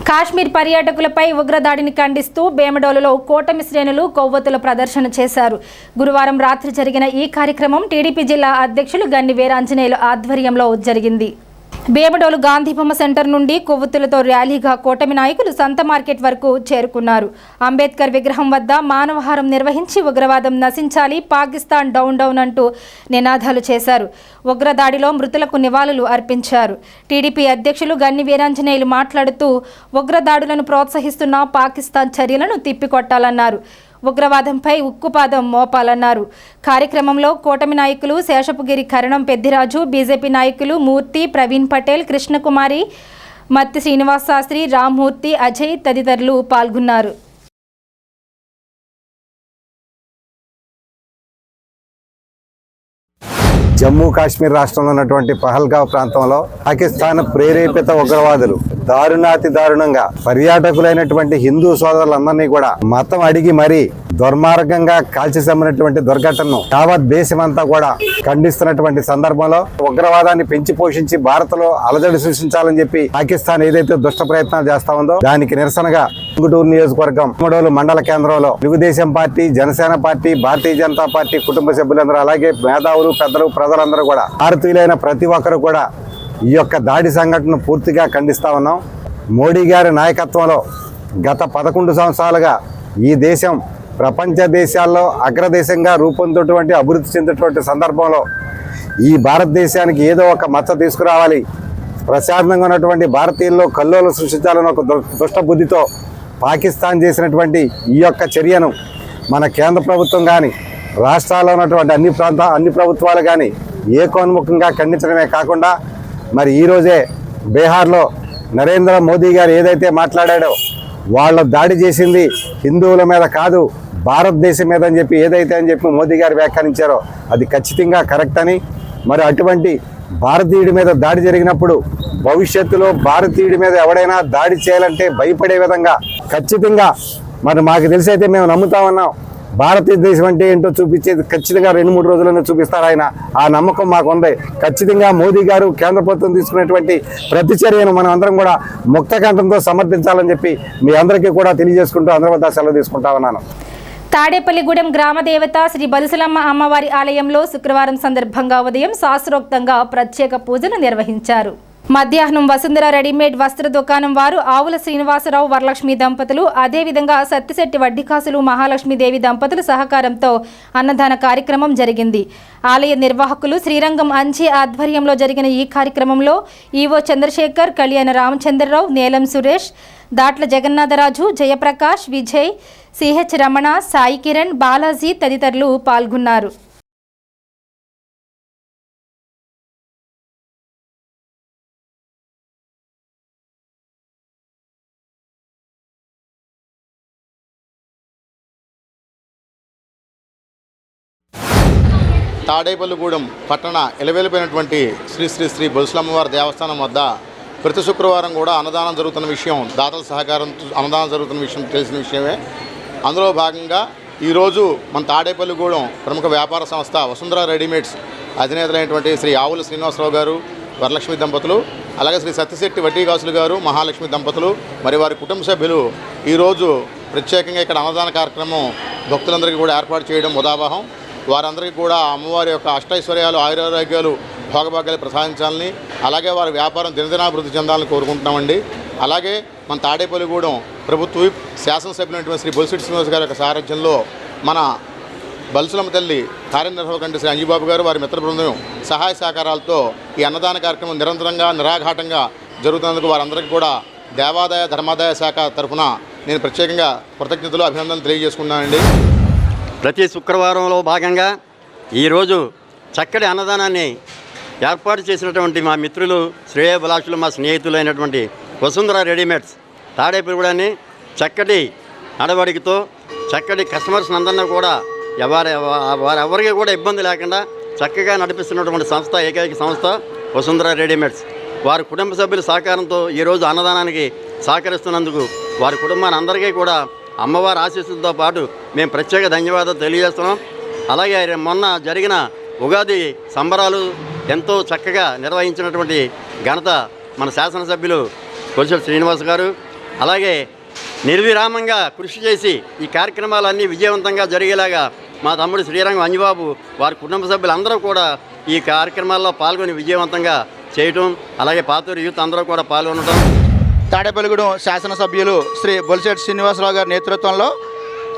కాశ్మీర్ పర్యాటకులపై ఉగ్రదాడిని ఖండిస్తూ బేమడోలులో కూటమి శ్రేణులు కొవ్వొత్తుల ప్రదర్శన చేశారు. గురువారం రాత్రి జరిగిన ఈ కార్యక్రమం టీడీపీ జిల్లా అధ్యక్షులు గన్ని వీరాంజనేయులు ఆధ్వర్యంలో జరిగింది. బేమడోలు గాంధీ బొమ్మ సెంటర్ నుండి కొవ్వొత్తులతో ర్యాలీగా కూటమి నాయకులు సంత మార్కెట్ వరకు చేరుకున్నారు. అంబేద్కర్ విగ్రహం వద్ద మానవహారం నిర్వహించి ఉగ్రవాదం నశించాలి, పాకిస్తాన్ డౌన్ డౌన్ అంటూ నినాదాలు చేశారు. ఉగ్రదాడిలో మృతులకు నివాళులు అర్పించారు. టీడీపీ అధ్యక్షులు గన్ని వీరాంజనేయులు మాట్లాడుతూ ఉగ్రదాడులను ప్రోత్సహిస్తున్న పాకిస్తాన్ చర్యలను తిప్పికొట్టాలన్నారు. ఉగ్రవాదంపై ఉక్కుపాదం మోపాలన్నారు. కార్యక్రమంలో కూటమి నాయకులు శేషపుగిరి కరణం పెద్దిరాజు, బీజేపీ నాయకులు మూర్తి, ప్రవీణ్ పటేల్, కృష్ణకుమారి, మత్తి శ్రీనివాస్ శాస్త్రి, రామ్మూర్తి, అజయ్ తదితరులు పాల్గొన్నారు. జమ్మూ కాశ్మీర్ రాష్ట్రంలో ఉన్నటువంటి పహల్గావ్ ప్రాంతంలో పాకిస్తాన్ ప్రేరేపిత ఉగ్రవాదులు దారుణాతి దారుణంగా పర్యాటకులైనటువంటి హిందూ సోదరులందరినీ కూడా మతం అడిగి మరీ దుర్మార్గంగా కాల్చిసమ్మినటువంటి దుర్ఘటనను యావత్ దేశమంతా కూడా ఖండిస్తున్నటువంటి సందర్భంలో ఉగ్రవాదాన్ని పెంచి పోషించి భారత్లో అలజడి సృష్టించాలని చెప్పి పాకిస్తాన్ ఏదైతే దుష్ట ప్రయత్నాలు చేస్తా ఉందో దానికి నిరసనగా గుంటూరు నియోజకవర్గం మడోలు మండల కేంద్రంలో Telugu Desam party, Janasena party, Bharatiya Janata party కుటుంబ సభ్యులందరూ, అలాగే మేధావులు, పెద్దలు, ప్రజలందరూ కూడా, భారతీయులైన ప్రతి ఒక్కరు కూడా ఈ యొక్క దాడి సంఘటనను పూర్తిగా ఖండిస్తా ఉన్నాం. మోడీ గారి నాయకత్వంలో గత 11 సంవత్సరాలుగా ఈ దేశం ప్రపంచ దేశాల్లో అగ్రదేశంగా రూపొందినటువంటి అభివృద్ధి చెందినటువంటి సందర్భంలో ఈ భారతదేశానికి ఏదో ఒక మచ్చ తీసుకురావాలి, ప్రశాంతంగా ఉన్నటువంటి భారతీయుల్లో కల్లోలు సృష్టించాలని ఒక దుష్ట బుద్ధితో పాకిస్తాన్ చేసినటువంటి ఈ యొక్క చర్యను మన కేంద్ర ప్రభుత్వం కానీ, రాష్ట్రాల్లో ఉన్నటువంటి అన్ని ప్రభుత్వాలు కానీ ఏకోన్ముఖంగా ఖండించడమే కాకుండా మరి ఈరోజే బీహార్లో నరేంద్ర మోదీ గారు ఏదైతే మాట్లాడాడో వాళ్ళు దాడి చేసింది హిందువుల మీద కాదు భారతదేశం మీద అని చెప్పి ఏదైతే అని చెప్పి మోదీ గారు వ్యాఖ్యానించారో అది ఖచ్చితంగా కరెక్ట్ అని, మరి అటువంటి భారతీయుడి మీద దాడి జరిగినప్పుడు భవిష్యత్తులో భారతీయుడి మీద ఎవడైనా దాడి చేయాలంటే భయపడే విధంగా ఖచ్చితంగా మరి మాకు తెలిసైతే మేము నమ్ముతా ఉన్నాం. భారతదేశం అంటే ఏంటో చూపించేది ఖచ్చితంగా 2-3 రోజుల్లోనే చూపిస్తారు ఆయన. ఆ నమ్మకం మాకు ఉంది. ఖచ్చితంగా మోదీ గారు కేంద్ర ప్రభుత్వం తీసుకునేటువంటి ప్రతి చర్యను మనం అందరం కూడా ముక్తకంఠంతో సమర్థించాలని చెప్పి మీ అందరికీ కూడా తెలియజేసుకుంటూ అందరి వద్ద సెలవు తీసుకుంటా ఉన్నాను. తాడేపల్లిగూడెం గ్రామ దేవత శ్రీ బలుసులమ్మ అమ్మవారి ఆలయంలో శుక్రవారం సందర్భంగా ఉదయం శాస్త్రోక్తంగా ప్రత్యేక పూజలు నిర్వహించారు. మధ్యాహ్నం వసుంధర రెడీమేడ్ వస్త్ర దుకాణం వారు ఆవుల శ్రీనివాసరావు, వరలక్ష్మి దంపతులు, అదేవిధంగా సత్తిశెట్టి వడ్డికాసులు, మహాలక్ష్మీదేవి దంపతుల సహకారంతో అన్నదాన కార్యక్రమం జరిగింది. ఆలయ నిర్వాహకులు శ్రీరంగం అంజీ ఆధ్వర్యంలో జరిగిన ఈ కార్యక్రమంలో ఈవో చంద్రశేఖర్, కళ్యాణ రామచంద్రరావు, నేలం సురేష్, దాట్ల జగన్నాథరాజు, జయప్రకాష్, విజయ్, సిహెచ్ రమణ, సాయి కిరణ్, బాలాజీ తదితరులు పాల్గొన్నారు. తాడేపల్లిగూడెం పట్టణ ఎలవేలిపోయినటువంటి శ్రీ శ్రీ శ్రీ బొలుసులమ్మవారి దేవస్థానం వద్ద ప్రతి శుక్రవారం కూడా అన్నదానం జరుగుతున్న విషయం, దాతల సహకారంతో అన్నదానం జరుగుతున్న విషయం తెలిసిన విషయమే. అందులో భాగంగా ఈరోజు మన తాడేపల్లిగూడెం ప్రముఖ వ్యాపార సంస్థ వసుంధర రెడీమేడ్స్ అధినేతలైనటువంటి శ్రీ ఆవుల శ్రీనివాసరావు గారు, వరలక్ష్మి దంపతులు, అలాగే శ్రీ సత్యశెట్టి వడ్డీకాసులు గారు, మహాలక్ష్మి దంపతులు మరి వారి కుటుంబ సభ్యులు ఈరోజు ప్రత్యేకంగా ఇక్కడ అన్నదాన కార్యక్రమం భక్తులందరికీ కూడా ఏర్పాటు చేయడం ఉదాహరణ. వారందరికీ కూడా అమ్మవారి యొక్క అష్టైశ్వర్యాలు, ఆయురారోగ్యాలు, భోగభాగ్యాలు ప్రసాదించాలని, అలాగే వారి వ్యాపారం దినదినాభివృద్ధి చెందాలని కోరుకుంటున్నామండి. అలాగే మన తాడేపల్లిగూడెం ప్రభుత్వ శాసనసభ్యులైనటువంటి శ్రీ బొలిశెట్టి శ్రీనివాస్ గారి యొక్క సారథ్యంలో మన బల్సులమ్మ తల్లి కార్యనిర్వాహకుడు శ్రీ అంజీబాబు గారు, వారి మిత్ర బృందం సహాయ సహకారాలతో ఈ అన్నదాన కార్యక్రమం నిరంతరంగా నిరాఘాటంగా జరుగుతున్నందుకు వారందరికీ కూడా దేవాదాయ ధర్మాదాయ శాఖ తరఫున నేను ప్రత్యేకంగా కృతజ్ఞతలు, అభినందనలు తెలియజేసుకున్నానండి. ప్రతి శుక్రవారంలో భాగంగా ఈరోజు చక్కటి అన్నదానాన్ని ఏర్పాటు చేసినటువంటి మా మిత్రులు, శ్రేయోభిలాషులు, మా స్నేహితులైనటువంటి వసుంధర రెడీమేడ్స్ తాడేపల్లిగూడెన్ని చక్కటి నడవడికతో చక్కటి కస్టమర్స్ అందరినీ కూడా వారెవరికి కూడా ఇబ్బంది లేకుండా చక్కగా నడిపిస్తున్నటువంటి సంస్థ, ఏకైక సంస్థ వసుంధర రెడీమేడ్స్. వారి కుటుంబ సభ్యుల సహకారంతో ఈరోజు అన్నదానానికి సహకరిస్తున్నందుకు వారి కుటుంబాన్ని అందరికీ కూడా అమ్మవారి ఆశీస్సులతో పాటు మేము ప్రత్యేక ధన్యవాదాలు తెలియజేస్తున్నాం. అలాగే మొన్న జరిగిన ఉగాది సంబరాలు ఎంతో చక్కగా నిర్వహించినటువంటి ఘనత మన శాసనసభ్యులు బొలిశెట్టి శ్రీనివాస్ గారు. అలాగే నిర్విరామంగా కృషి చేసి ఈ కార్యక్రమాలన్నీ విజయవంతంగా జరిగేలాగా మా తమ్ముడు శ్రీరంగం అంజబాబు, వారి కుటుంబ సభ్యులందరూ కూడా ఈ కార్యక్రమాల్లో పాల్గొని విజయవంతంగా చేయటం, అలాగే పాతూరు యూత్ అందరూ కూడా పాల్గొనడం. తాడేపల్లిగూడెం శాసనసభ్యులు శ్రీ బొలిశెట్టి శ్రీనివాసరావు గారి నేతృత్వంలో,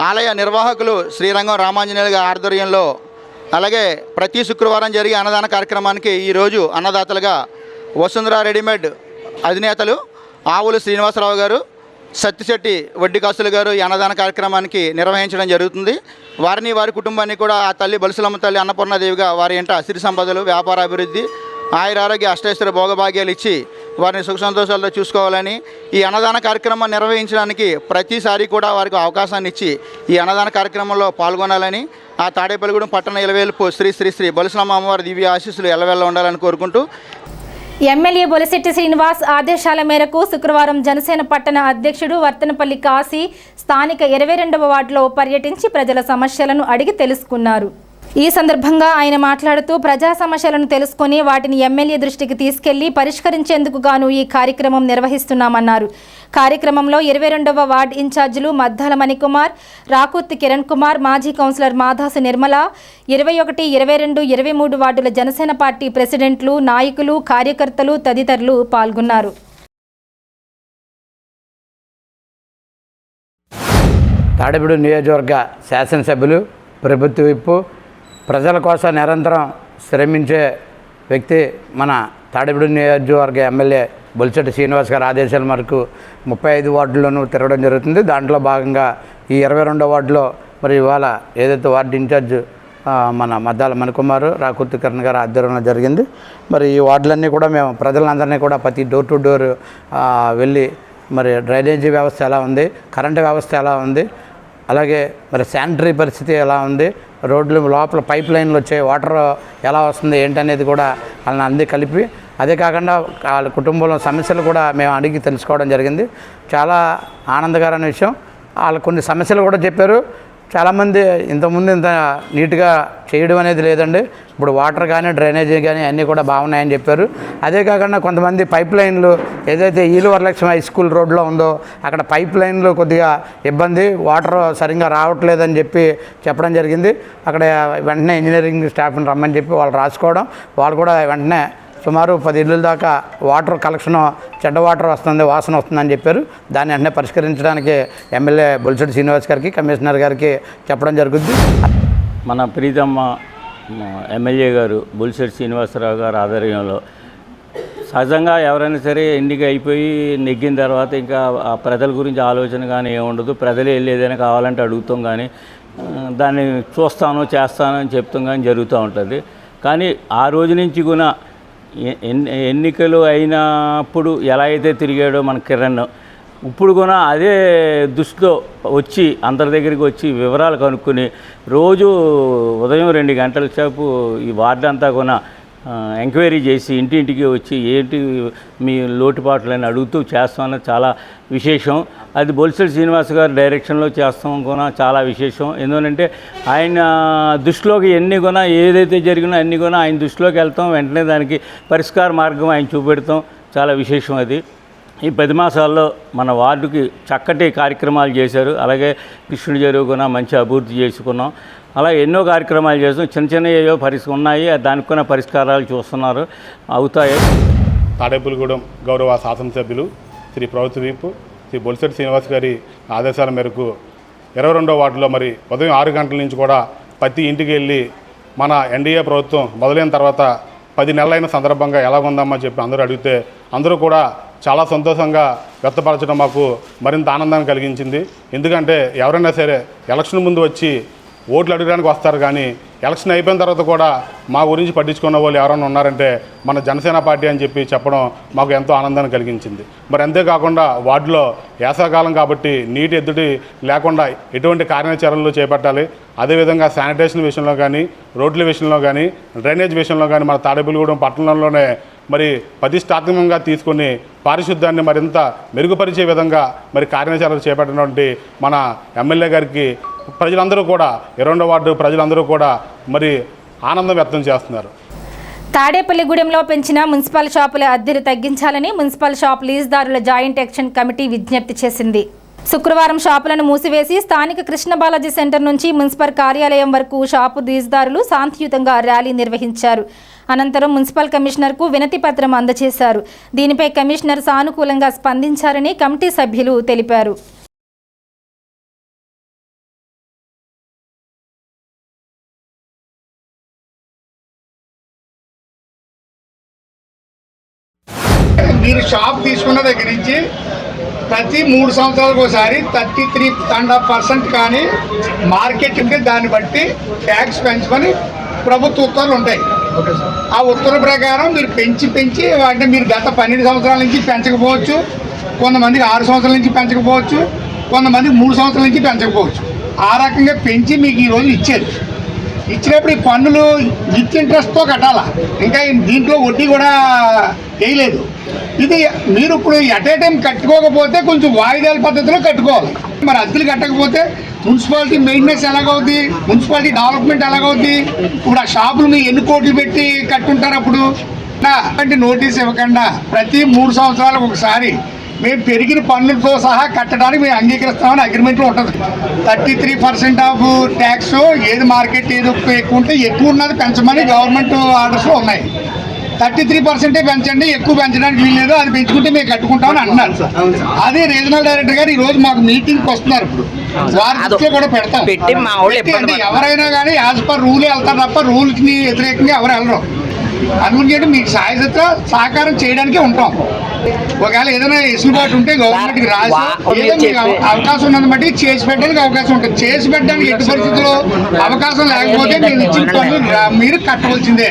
ఆలయ నిర్వాహకులు శ్రీరంగం రామాంజనేయులు గారి ఆధ్వర్యంలో, అలాగే ప్రతి శుక్రవారం జరిగే అన్నదాన కార్యక్రమానికి ఈరోజు అన్నదాతలుగా వసుంధర రెడీమేడ్ అధినేతలు ఆవులు శ్రీనివాసరావు గారు, సత్యశెట్టి వడ్డీకాసులు గారు ఈ అన్నదాన కార్యక్రమానికి నిర్వహించడం జరుగుతుంది. వారిని, వారి కుటుంబాన్ని కూడా ఆ తల్లి బలుసులమ్మ తల్లి అన్నపూర్ణదేవిగా వారి ఇంట సిరి సంపదలు, వ్యాపార అభివృద్ధి, ఆయురారోగ్య, అష్టైశ్వర్య భోగభాగ్యాలు ఇచ్చి వారిని సుఖ సంతోషాలతో చూసుకోవాలని, ఈ అన్నదాన కార్యక్రమాన్ని నిర్వహించడానికి ప్రతిసారి కూడా వారికి అవకాశాన్ని ఇచ్చి ఈ అన్నదాన కార్యక్రమంలో పాల్గొనాలని, ఆ తాడేపల్లిగూడెం పట్టణ ఇలవేల్పు శ్రీ శ్రీ శ్రీ బలుసులమ్మ అమ్మవారి దివ్య ఆశీస్సులు ఎల్లవెల్ల ఉండాలని కోరుకుంటూ, ఎమ్మెల్యే బొలిశెట్టి శ్రీనివాస్ ఆదేశాల మేరకు శుక్రవారం జనసేన పట్టణ అధ్యక్షుడు వర్తనపల్లి కాశీ స్థానిక 22వ వార్డులో పర్యటించి ప్రజల సమస్యలను అడిగి తెలుసుకున్నారు. ఈ సందర్భంగా ఆయన మాట్లాడుతూ ప్రజా సమస్యలను తెలుసుకొని వాటిని ఎమ్మెల్యే దృష్టికి తీసుకెళ్లి పరిష్కరించేందుకు గాను ఈ కార్యక్రమం నిర్వహిస్తున్నామన్నారు. కార్యక్రమంలో 22వ వార్డు ఇన్ఛార్జీలు మద్దాల మణికుమార్, రాకుర్తి కిరణ్ కుమార్, మాజీ కౌన్సిలర్ మాధాసు నిర్మల, 21, 22, 23 వార్డుల జనసేన పార్టీ ప్రెసిడెంట్లు, నాయకులు, కార్యకర్తలు తదితరులు పాల్గొన్నారు. తాడేపల్లి నియోజకవర్గ శాసనసభ్యులు, ప్రభుత్వ విప్పు, ప్రజల కోసం నిరంతరం శ్రమించే వ్యక్తి మన తాడేపల్లి నియోజకవర్గ ఎమ్మెల్యే బొలిశెట్టి శ్రీనివాస్ గారి ఆదేశాల మేరకు 35 వార్డుల్లోనూ తిరగడం జరుగుతుంది. దాంట్లో భాగంగా ఈ 22వ వార్డులో మరి ఇవాళ ఏదైతే వార్డు ఇన్ఛార్జ్ మన మద్దాల మణికుమారు, రాకుర్తి కిరణ్ గారి ఆధ్వర్యంలో జరిగింది. మరి ఈ వార్డులన్నీ కూడా మేము ప్రజలందరినీ కూడా ప్రతి డోర్ టు డోర్ వెళ్ళి మరి డ్రైనేజీ వ్యవస్థ ఎలా ఉంది, కరెంటు వ్యవస్థ ఎలా ఉంది, అలాగే మరి శానిటరీ పరిస్థితి ఎలా ఉంది, రోడ్లు లోపల పైప్ లైన్లు వచ్చే వాటర్ ఎలా వస్తుంది ఏంటనేది కూడా వాళ్ళని అన్నీ కలిపి, అదే కాకుండా వాళ్ళ కుటుంబంలో సమస్యలు కూడా మేము అడిగి తెలుసుకోవడం జరిగింది. చాలా ఆనందకరమైన విషయం. వాళ్ళు కొన్ని సమస్యలు కూడా చెప్పారు. చాలామంది ఇంతకుముందు ఇంత నీట్గా చేయడం అనేది లేదండి, ఇప్పుడు వాటర్ కానీ డ్రైనేజీ కానీ అన్నీ కూడా బాగున్నాయని చెప్పారు. అదే కాకుండా కొంతమంది పైప్ లైన్లు ఏదైతే ఈలు వరలక్ష్మి హై స్కూల్ రోడ్లో ఉందో అక్కడ పైప్ లైన్లు కొద్దిగా ఇబ్బంది, వాటర్ సరిగ్గా రావట్లేదని చెప్పడం జరిగింది. అక్కడ వెంటనే ఇంజనీరింగ్ స్టాఫ్ని రమ్మని చెప్పి వాళ్ళు రాసుకోవడం, వాళ్ళు కూడా వెంటనే సుమారు 10 ఇళ్ళ దాకా వాటర్ కలెక్షన్ చెడ్డ వాటర్ వస్తుంది, వాసన వస్తుందని చెప్పారు. దాన్ని వెంటనే పరిష్కరించడానికి ఎమ్మెల్యే బొలిశెట్టి శ్రీనివాస్ గారికి, కమిషనర్ గారికి చెప్పడం జరుగుద్ది. మన ప్రీతమ్మ ఎమ్మెల్యే గారు బొలిశెట్టి శ్రీనివాసరావు గారు ఆధ్వర్యంలో సహజంగా ఎవరైనా సరే ఎన్నిక అయిపోయి నెగ్గిన తర్వాత ఇంకా ఆ ప్రజల గురించి ఆలోచన కానీ ఏముండదు. ప్రజలు వెళ్ళి ఏదైనా కావాలంటే అడుగుతాం కానీ దాన్ని చూస్తాను చేస్తాను అని చెప్తాం కానీ జరుగుతూ ఉంటుంది. కానీ ఆ రోజు నుంచి కూడా ఎన్నికలు అయినప్పుడు ఎలా అయితే తిరిగాడో మన కిరణ్, ఇప్పుడు కూడా అదే దృష్టిలో వచ్చి అందరి దగ్గరికి వచ్చి వివరాలు కనుక్కొని రోజు ఉదయం 2 గంటల సేపు ఈ వార్డు అంతా కూడా ఎంక్వైరీ చేసి ఇంటింటికి వచ్చి ఏంటి మీ లోటుపాట్లని అడుగుతూ చేస్తామన్నది చాలా విశేషం. అది బొలిశెట్టి శ్రీనివాస్ గారి డైరెక్షన్లో చేస్తాం కూడా చాలా విశేషం. ఎందుకంటే ఆయన దృష్టిలోకి ఎన్ని కూడా ఏదైతే జరిగినా అన్ని కూడా ఆయన దృష్టిలోకి వెళ్తాం, వెంటనే దానికి పరిష్కార మార్గం ఆయన చూపెడతాం. చాలా విశేషం అది. ఈ 10 మాసాల్లో మన వార్డుకి చక్కటి కార్యక్రమాలు చేశారు. అలాగే కృష్ణుడి జరుగుకున్న మంచి అభివృద్ధి చేసుకున్నాం. అలా ఎన్నో కార్యక్రమాలు చేస్తాం. చిన్న చిన్న ఏవో ఉన్నాయి, దానికి కూడా పరిష్కారాలు చూస్తున్నారు, అవుతాయి. తాడేపల్లిగూడెం గౌరవ శాసనసభ్యులు శ్రీ ప్రభుత్వ విప్ శ్రీ బొలిశెట్టి శ్రీనివాస్ గారి ఆదేశాల మేరకు 22వ వార్డులో మరి ఉదయం 6 గంటల నుంచి కూడా ప్రతి ఇంటికి వెళ్ళి మన ఎన్డీఏ ప్రభుత్వం మొదలైన తర్వాత 10 నెలలైన సందర్భంగా ఎలా ఉందామని చెప్పి అందరూ అడిగితే అందరూ కూడా చాలా సంతోషంగా వ్యక్తపరచడం మాకు మరింత ఆనందాన్ని కలిగించింది. ఎందుకంటే ఎవరైనా సరే ఎలక్షన్ ముందు వచ్చి ఓట్లు అడగడానికి వస్తారు, కానీ ఎలక్షన్ అయిపోయిన తర్వాత కూడా మా గురించి పట్టించుకున్న వాళ్ళు ఎవరైనా ఉన్నారంటే మన జనసేన పార్టీ అని చెప్పి చెప్పడం మాకు ఎంతో ఆనందాన్ని కలిగించింది. మరి అంతేకాకుండా వార్డులో వేసవకాలం కాబట్టి నీటి ఎద్దడి లేకుండా ఎటువంటి కార్యాచరణలు చేపట్టాలి, అదేవిధంగా శానిటేషన్ విషయంలో కానీ, రోడ్ల విషయంలో కానీ, డ్రైనేజ్ విషయంలో కానీ మన తాడేపల్లిగూడెం పట్టణంలోనే మరి ప్రతిష్టాత్మకంగా తీసుకుని పారిశుద్ధ్యాన్ని మరింత మెరుగుపరిచే విధంగా మరి కార్యాచరణలు చేపట్టినటువంటి మన ఎమ్మెల్యే గారికి ప్రజలందరూ కూడా 22వ వార్డు ప్రజలందరూ కూడా మరి ఆనందం వ్యక్తం చేస్తున్నారు. తాడేపల్లిగూడెంలో పెంచిన మున్సిపల్ షాపుల అద్దెలు తగ్గించాలని మున్సిపల్ షాప్ లీజుదారుల జాయింట్ యాక్షన్ కమిటీ విజ్ఞప్తి చేసింది. శుక్రవారం షాపులను మూసివేసి స్థానిక కృష్ణబాలాజీ సెంటర్ నుంచి మున్సిపల్ కార్యాలయం వరకు షాపు లీజుదారులు శాంతియుతంగా ర్యాలీ నిర్వహించారు. అనంతరం మున్సిపల్ కమిషనర్కు వినతి పత్రం అందజేశారు. దీనిపై కమిషనర్ సానుకూలంగా స్పందించారని కమిటీ సభ్యులు తెలిపారు. మీరు షాప్ తీసుకున్న దగ్గర నుంచి ప్రతి 3 సంవత్సరాలకు ఒకసారి 33.5% కానీ మార్కెట్ ఉంటే దాన్ని బట్టి ట్యాక్స్ పెంచమని ప్రభుత్వ ఉత్తర్వులు ఉంటాయి. ఆ ఉత్తర్వుల ప్రకారం మీరు పెంచి అంటే మీరు గత 12 సంవత్సరాల నుంచి పెంచకపోవచ్చు, కొంతమందికి 6 సంవత్సరాల నుంచి పెంచకపోవచ్చు, కొంతమందికి 3 సంవత్సరాల నుంచి పెంచకపోవచ్చు. ఆ రకంగా పెంచి మీకు ఈరోజు ఇచ్చారు. ఇచ్చినప్పుడు ఈ పన్నులు విత్ ఇంట్రెస్ట్తో కట్టాలా, ఇంకా దీంట్లో వడ్డీ కూడా వేయలేదు. ఇది మీరు ఇప్పుడు ఎట్ ఏ టైం కట్టుకోకపోతే కొంచెం వాయిదాల పద్ధతిలో కట్టుకోవాలి. మరి అద్దెలు కట్టకపోతే మున్సిపాలిటీ మెయింటెనెన్స్ ఎలాగవుద్ది, మున్సిపాలిటీ డెవలప్మెంట్ ఎలాగవుద్ది? ఇప్పుడు ఆ షాపులు మీరు ఎన్ని కోట్లు పెట్టి కట్టుంటారు? అప్పుడు అంటే నోటీస్ ఇవ్వకుండా ప్రతి 3 సంవత్సరాలకు ఒకసారి మేము పెరిగిన పన్నులతో సహా కట్టడానికి మేము అంగీకరిస్తామని అగ్రిమెంట్లో ఉంటుంది. 33% ఆఫ్ ట్యాక్స్ ఏది మార్కెట్ ఏది ఎక్కువ ఉంటే ఎక్కువ ఉన్నది పెంచమని గవర్నమెంట్ ఆర్డర్స్లో ఉన్నాయి. 33% పెంచండి, ఎక్కువ పెంచడానికి వీల్లేదు, అది పెంచుకుంటే మేము కట్టుకుంటామని అంటున్నారు. అదే రీజనల్ డైరెక్టర్ గారు ఈరోజు మాకు మీటింగ్కి వస్తున్నారు. ఇప్పుడు వారి దృష్టిలో కూడా పెడతాం. అంటే ఎవరైనా కానీ యాజ్ పర్ రూలే వెళ్తారు తప్ప రూల్స్ని వ్యతిరేకంగా ఎవరు వెళ్ళరు. అందుకే మీకు సహకారం చేయడానికే ఉంటాం. ఒకవేళ ఏదైనా వెసులుబాటు ఉంటే గవర్నమెంట్కి రాసి ఏదో మీకు అవకాశం ఉన్నది బట్టి చేసి పెట్టడానికి అవకాశం ఉంటుంది. చేసి పెట్టడానికి ఎట్టి పరిస్థితుల్లో అవకాశం లేకపోతే మేము ఇచ్చిన పనులు మీరు కట్టవలసిందే.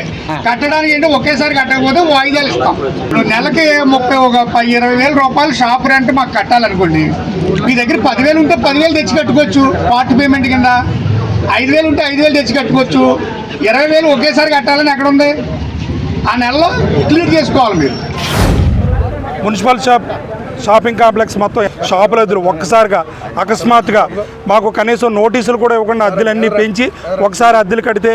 కట్టడానికి ఏంటంటే ఒకేసారి కట్టకపోతే వాయిదాలు ఇస్తాం. ఇప్పుడు నెలకి 20,000 రూపాయలు షాప్ రెంట్ మాకు కట్టాలనుకోండి, మీ దగ్గర 10,000 ఉంటే 10,000 తెచ్చి కట్టుకోవచ్చు. పార్ట్ పేమెంట్ కింద 5,000 ఉంటే 5,000 తెచ్చి కట్టుకోవచ్చు. 20,000 ఒకేసారి కట్టాలని ఎక్కడ ఉంది? ఆ నెలలో క్లియర్ చేసుకోవాలి మీరు. మున్సిపల్ షాపింగ్ కాంప్లెక్స్ మొత్తం షాపుల ఎదురు ఒక్కసారిగా అకస్మాత్తుగా మాకు కనీసం నోటీసులు కూడా ఇవ్వకుండా అద్దెలన్నీ పెంచి ఒకసారి అద్దెలు కడితే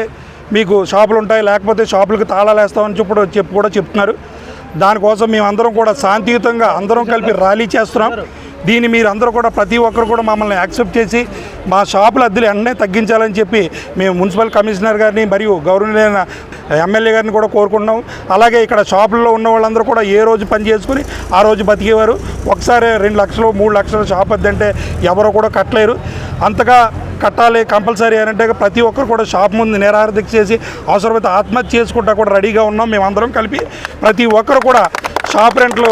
మీకు షాపులు ఉంటాయి, లేకపోతే షాపులకు తాళాలు వేస్తామని చెప్పి కూడా చెప్తున్నారు. దానికోసం మేమందరం కూడా శాంతియుతంగా అందరం కలిపి ర్యాలీ చేస్తున్నాం. దీన్ని మీరు అందరూ కూడా ప్రతి ఒక్కరు కూడా మమ్మల్ని యాక్సెప్ట్ చేసి మా షాపుల అద్దెలు వెంటనే తగ్గించాలని చెప్పి మేము మున్సిపల్ కమిషనర్ గారిని మరియు గౌరవనీయులైన ఎమ్మెల్యే గారిని కూడా కోరుకుంటున్నాం. అలాగే ఇక్కడ షాపుల్లో ఉన్న వాళ్ళందరూ కూడా ఏ రోజు పని చేసుకుని ఆ రోజు బతికేవారు. ఒకసారి 2 లక్షలు 3 లక్షల షాప్ అద్దె అంటే ఎవరో కూడా కట్టలేరు. అంతగా కట్టాలి కంపల్సరీ అని అంటే ప్రతి ఒక్కరు కూడా షాప్ ముందు నిరాహారదీక్ష చేసి అవసరమైతే ఆత్మహత్య చేసుకుంటా కూడా రెడీగా ఉన్నాం. మేమందరం కలిపి ప్రతి ఒక్కరు కూడా షాప్ రెంట్లు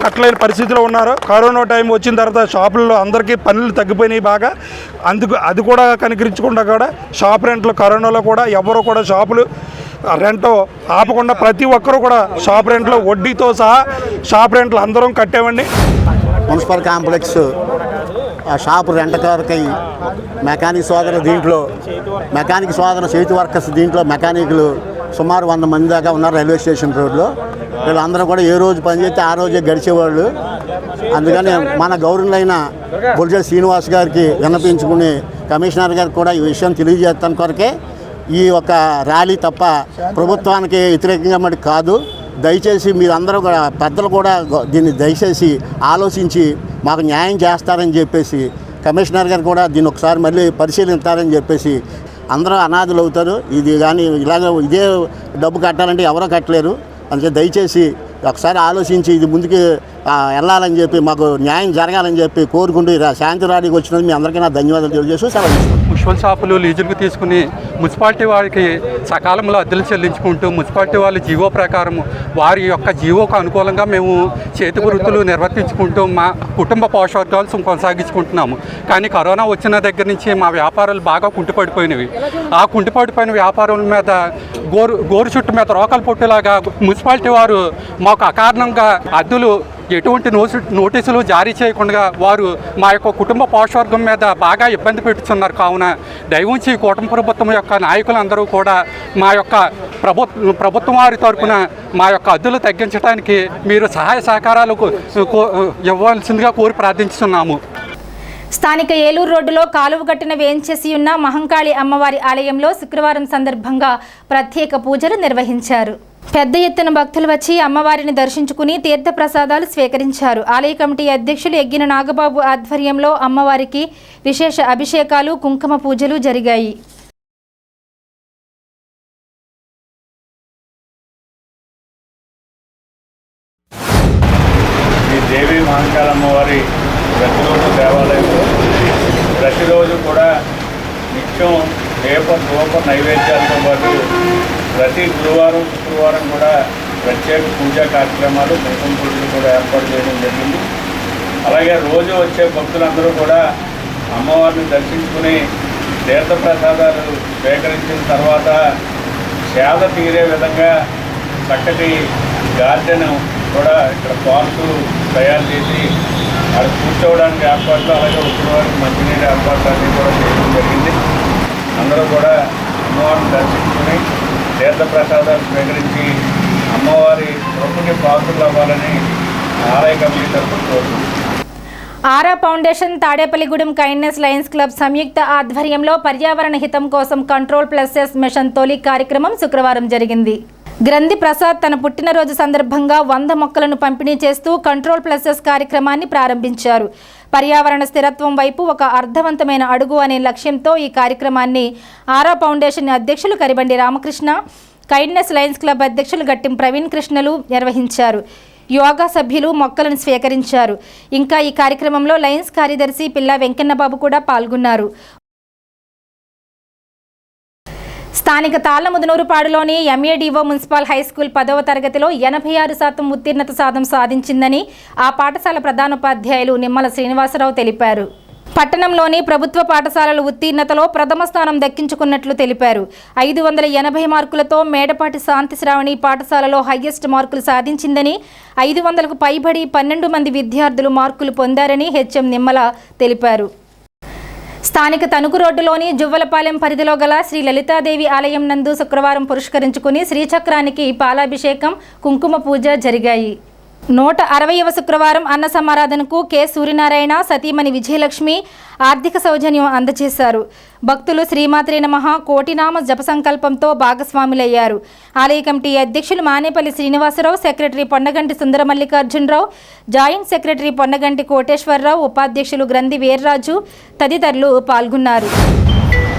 కట్టలేని పరిస్థితిలో ఉన్నారు. కరోనా టైం వచ్చిన తర్వాత షాపుల్లో అందరికీ పనులు తగ్గిపోయినాయి బాగా. అది కూడా కనికరించకుండా కూడా షాప్ రెంట్లు కరోనాలో కూడా ఎవరు కూడా షాపులు రెంట్ ఆపకుండా ప్రతి ఒక్కరు కూడా షాప్ రెంట్లు వడ్డీతో సహా షాప్ రెంట్లు అందరం కట్టామండి. మున్సిపల్ కాంప్లెక్స్ షాప్ రెంట్ కొరకై మెకానిక్ సోదరు దీంట్లో మెకానిక్ సోదరు చేతి వర్కర్స్ దీంట్లో మెకానిక్లు సుమారు 100 మంది దాకా ఉన్నారు రైల్వే స్టేషన్ రోడ్లో. వీళ్ళందరూ కూడా ఏ రోజు పనిచేస్తే ఆ రోజే గడిచేవాళ్ళు. అందుకని మన గౌరవులైన బొలిశెట్టి శ్రీనివాస్ గారికి విన్నపించుకుని కమిషనర్ గారికి కూడా ఈ విషయం తెలియజేస్తాను కొరకే ఈ ఒక ర్యాలీ తప్ప ప్రభుత్వానికి వ్యతిరేకంగా మరి కాదు. దయచేసి మీరందరూ కూడా పెద్దలు కూడా దీన్ని దయచేసి ఆలోచించి మాకు న్యాయం చేస్తారని చెప్పేసి కమిషనర్ గారు కూడా దీన్ని ఒకసారి మళ్ళీ పరిశీలిస్తారని చెప్పేసి అందరూ అనాథులు అవుతారు. ఇది కానీ ఇలాగ ఇదే డబ్బు కట్టాలంటే ఎవరో కట్టలేరు. అందుకే దయచేసి ఒకసారి ఆలోచించి ఇది ముందుకు వెళ్ళాలని చెప్పి మాకు న్యాయం జరగాలని చెప్పి కోరుకుంటూ శాంతి ర్యాలీకి వచ్చినందుకు మీ అందరికీ నా ధన్యవాదాలు తెలియజేస్తూ సెలవు తీసుకుంటాం. మున్సిపల్ షాపులు లీజులకు తీసుకుని మున్సిపాలిటీ వారికి సకాలంలో అద్దెలు చెల్లించుకుంటూ మున్సిపాలిటీ వాళ్ళ జీవో ప్రకారం వారి యొక్క జీవోకు అనుకూలంగా మేము చేతి వృత్తులు నిర్వర్తించుకుంటూ మా కుటుంబ పోషవర్గాలు కొనసాగించుకుంటున్నాము. కానీ కరోనా వచ్చిన దగ్గర నుంచి మా వ్యాపారాలు బాగా కుంటుపడిపోయినవి. ఆ కుంటుపడిపోయిన వ్యాపారాల మీద గోరు చుట్టు మీద రోకలు పొట్టులాగా మున్సిపాలిటీ వారు మాకు అకారణంగా అద్దెలు ఎటువంటి నోటీసులు జారీ చేయకుండా వారు మా యొక్క కుటుంబ పోషవర్గం మీద బాగా ఇబ్బంది పెట్టుతున్నారు. కావున దయవుంచి కూటమి ప్రభుత్వం యొక్క నాయకులందరూ కూడా మా యొక్క ప్రభుత్వం వారి తరఫున మా యొక్క అద్దెలు తగ్గించడానికి మీరు సహాయ సహకారాలు ఇవ్వాల్సిందిగా కోరి ప్రార్థించుతున్నాము. స్థానిక ఏలూరు రోడ్డులో కాలువ గట్టున వేంచేసి ఉన్న మహంకాళి అమ్మవారి ఆలయంలో శుక్రవారం సందర్భంగా ప్రత్యేక పూజలు నిర్వహించారు. పెద్ద ఎత్తున భక్తులు వచ్చి అమ్మవారిని దర్శించుకుని తీర్థ ప్రసాదాలు స్వీకరించారు. ఆలయ కమిటీ అధ్యక్షులు ఎగ్గిన నాగబాబు ఆధ్వర్యంలో అమ్మవారికి విశేష అభిషేకాలు, కుంకుమ పూజలు జరిగాయి. దేవి మహంకాళి అమ్మవారి ప్రతిరోజు దేవాలయంలో ప్రతిరోజు కూడా నిత్యం ధూప నైవేద్యాలతో పాటు ప్రతి గురువారం శుక్రవారం కూడా ప్రత్యేక పూజా కార్యక్రమాలు కుంకుమ పూజలు కూడా ఏర్పాటు చేయడం జరిగింది. అలాగే రోజు వచ్చే భక్తులందరూ కూడా అమ్మవారిని దర్శించుకుని తీర్థప్రసాదాలు స్వీకరించిన తర్వాత సేద తీరే విధంగా చక్కటి గార్డెన్ కూడా ఇక్కడ పార్కు తయారు చేసి అక్కడ కూర్చోవడానికి ఏర్పాట్లు, అలాగే ఉత్తరవారికి మంచినీటి ఏర్పాట్లు అన్నీ కూడా చేయడం జరిగింది. అందరూ కూడా అమ్మవారిని దర్శించుకుని తీర్థప్రసాదాలు స్వీకరించి అమ్మవారి కృపకి పాత్రలు అవ్వాలని ఆలయ కమిటీ తరఫున కోరుతుంది. Aura Foundation Tadepalligudem Kindness Lions Club సంయుక్త ఆధ్వర్యంలో పర్యావరణ హితం కోసం కంట్రోల్+S మిషన్ తొలి కార్యక్రమం శుక్రవారం జరిగింది. గ్రంథి ప్రసాద్ తన పుట్టినరోజు సందర్భంగా 100 మొక్కలను పంపిణీ చేస్తూ కంట్రోల్+S కార్యక్రమాన్ని ప్రారంభించారు. పర్యావరణ స్థిరత్వం వైపు ఒక అర్థవంతమైన అడుగు అనే లక్ష్యంతో ఈ కార్యక్రమాన్ని ఆరా ఫౌండేషన్ అధ్యక్షులు Karibandi Ramakrishna, kindness Lions club అధ్యక్షులు గట్టిం ప్రవీణ్ కృష్ణలు నిర్వహించారు. యోగా సభ్యులు మొక్కలను స్వీకరించారు. ఇంకా ఈ కార్యక్రమంలో లయన్స్ కార్యదర్శి పిల్లా వెంకన్నబాబు కూడా పాల్గొన్నారు. స్థానిక తాళ్లముదనూరుపాడులోని ఎంఏడిఓ మున్సిపల్ హైస్కూల్ 10వ తరగతిలో 86% ఉత్తీర్ణత శాతం సాధించిందని ఆ పాఠశాల ప్రధానోపాధ్యాయులు నిమ్మల శ్రీనివాసరావు తెలిపారు. పట్టణంలోని ప్రభుత్వ పాఠశాలల ఉత్తీర్ణతలో ప్రథమ స్థానం దక్కించుకున్నట్లు తెలిపారు. 580 మార్కులతో మేడపాటి శాంతి శ్రావణి పాఠశాలలో హైయెస్ట్ మార్కులు సాధించిందని, 500కు పైబడి 12 మంది విద్యార్థులు మార్కులు పొందారని హెచ్ఎం నిమ్మల తెలిపారు. స్థానిక తణుకు రోడ్డులోని జువ్వలపాలెం పరిధిలో గల శ్రీ లలితాదేవి ఆలయం నందు శుక్రవారం పురస్కరించుకుని శ్రీచక్రానికి పాలాభిషేకం, కుంకుమ పూజ జరిగాయి. 160వ శుక్రవారం అన్న సమారాధనకు కె సూర్యనారాయణ, సతీమణి విజయలక్ష్మి ఆర్థిక సౌజన్యం అందజేశారు. భక్తులు శ్రీమాత్రే నమః కోటినామ జప సంకల్పంతో భాగస్వాములయ్యారు. ఆలయ కమిటీ అధ్యక్షులు మానేపల్లి శ్రీనివాసరావు, సెక్రటరీ పొన్నగంటి సుందర మల్లికార్జునరావు, జాయింట్ సెక్రటరీ పొన్నగంటి కోటేశ్వరరావు, ఉపాధ్యక్షులు గ్రంథి వీర్రాజు తదితరులు పాల్గొన్నారు.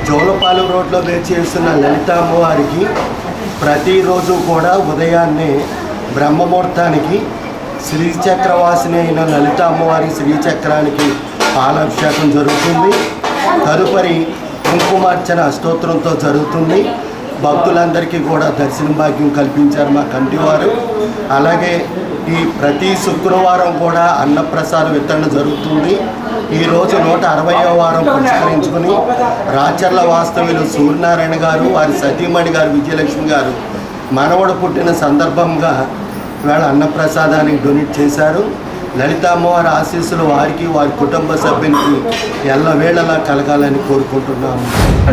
జోలపాలెం రోడ్లో వేచేస్తున్న లలిత అమ్మవారికి ప్రతిరోజు కూడా ఉదయాన్నే బ్రహ్మముహూర్తానికి శ్రీచక్రవాసిని అయిన లలిత అమ్మవారి శ్రీచక్రానికి పాలాభిషేకం జరుగుతుంది. తదుపరి కుంకుమార్చన స్తోత్రంతో జరుగుతుంది. భక్తులందరికీ కూడా దర్శన భాగ్యం కల్పించారు మా కమిటీ వారు. అలాగే ఈ ప్రతి శుక్రవారం కూడా అన్నప్రసాద వితరణ జరుగుతుంది. ఈరోజు 160వ వారం పురస్కరించుకుని రాచర్ల వాస్తవ్యులు సూర్యనారాయణ గారు, వారి సతీమణి గారు విజయలక్ష్మి గారు మనవడు పుట్టిన సందర్భంగా వేళ అన్నప్రసాదానికి డొనేట్ చేశారు. లలిత అమ్మవారి ఆశీస్సులు వారికి, వారి కుటుంబ సభ్యునికి ఎల్లవేళలా కలగాలని కోరుకుంటున్నాము.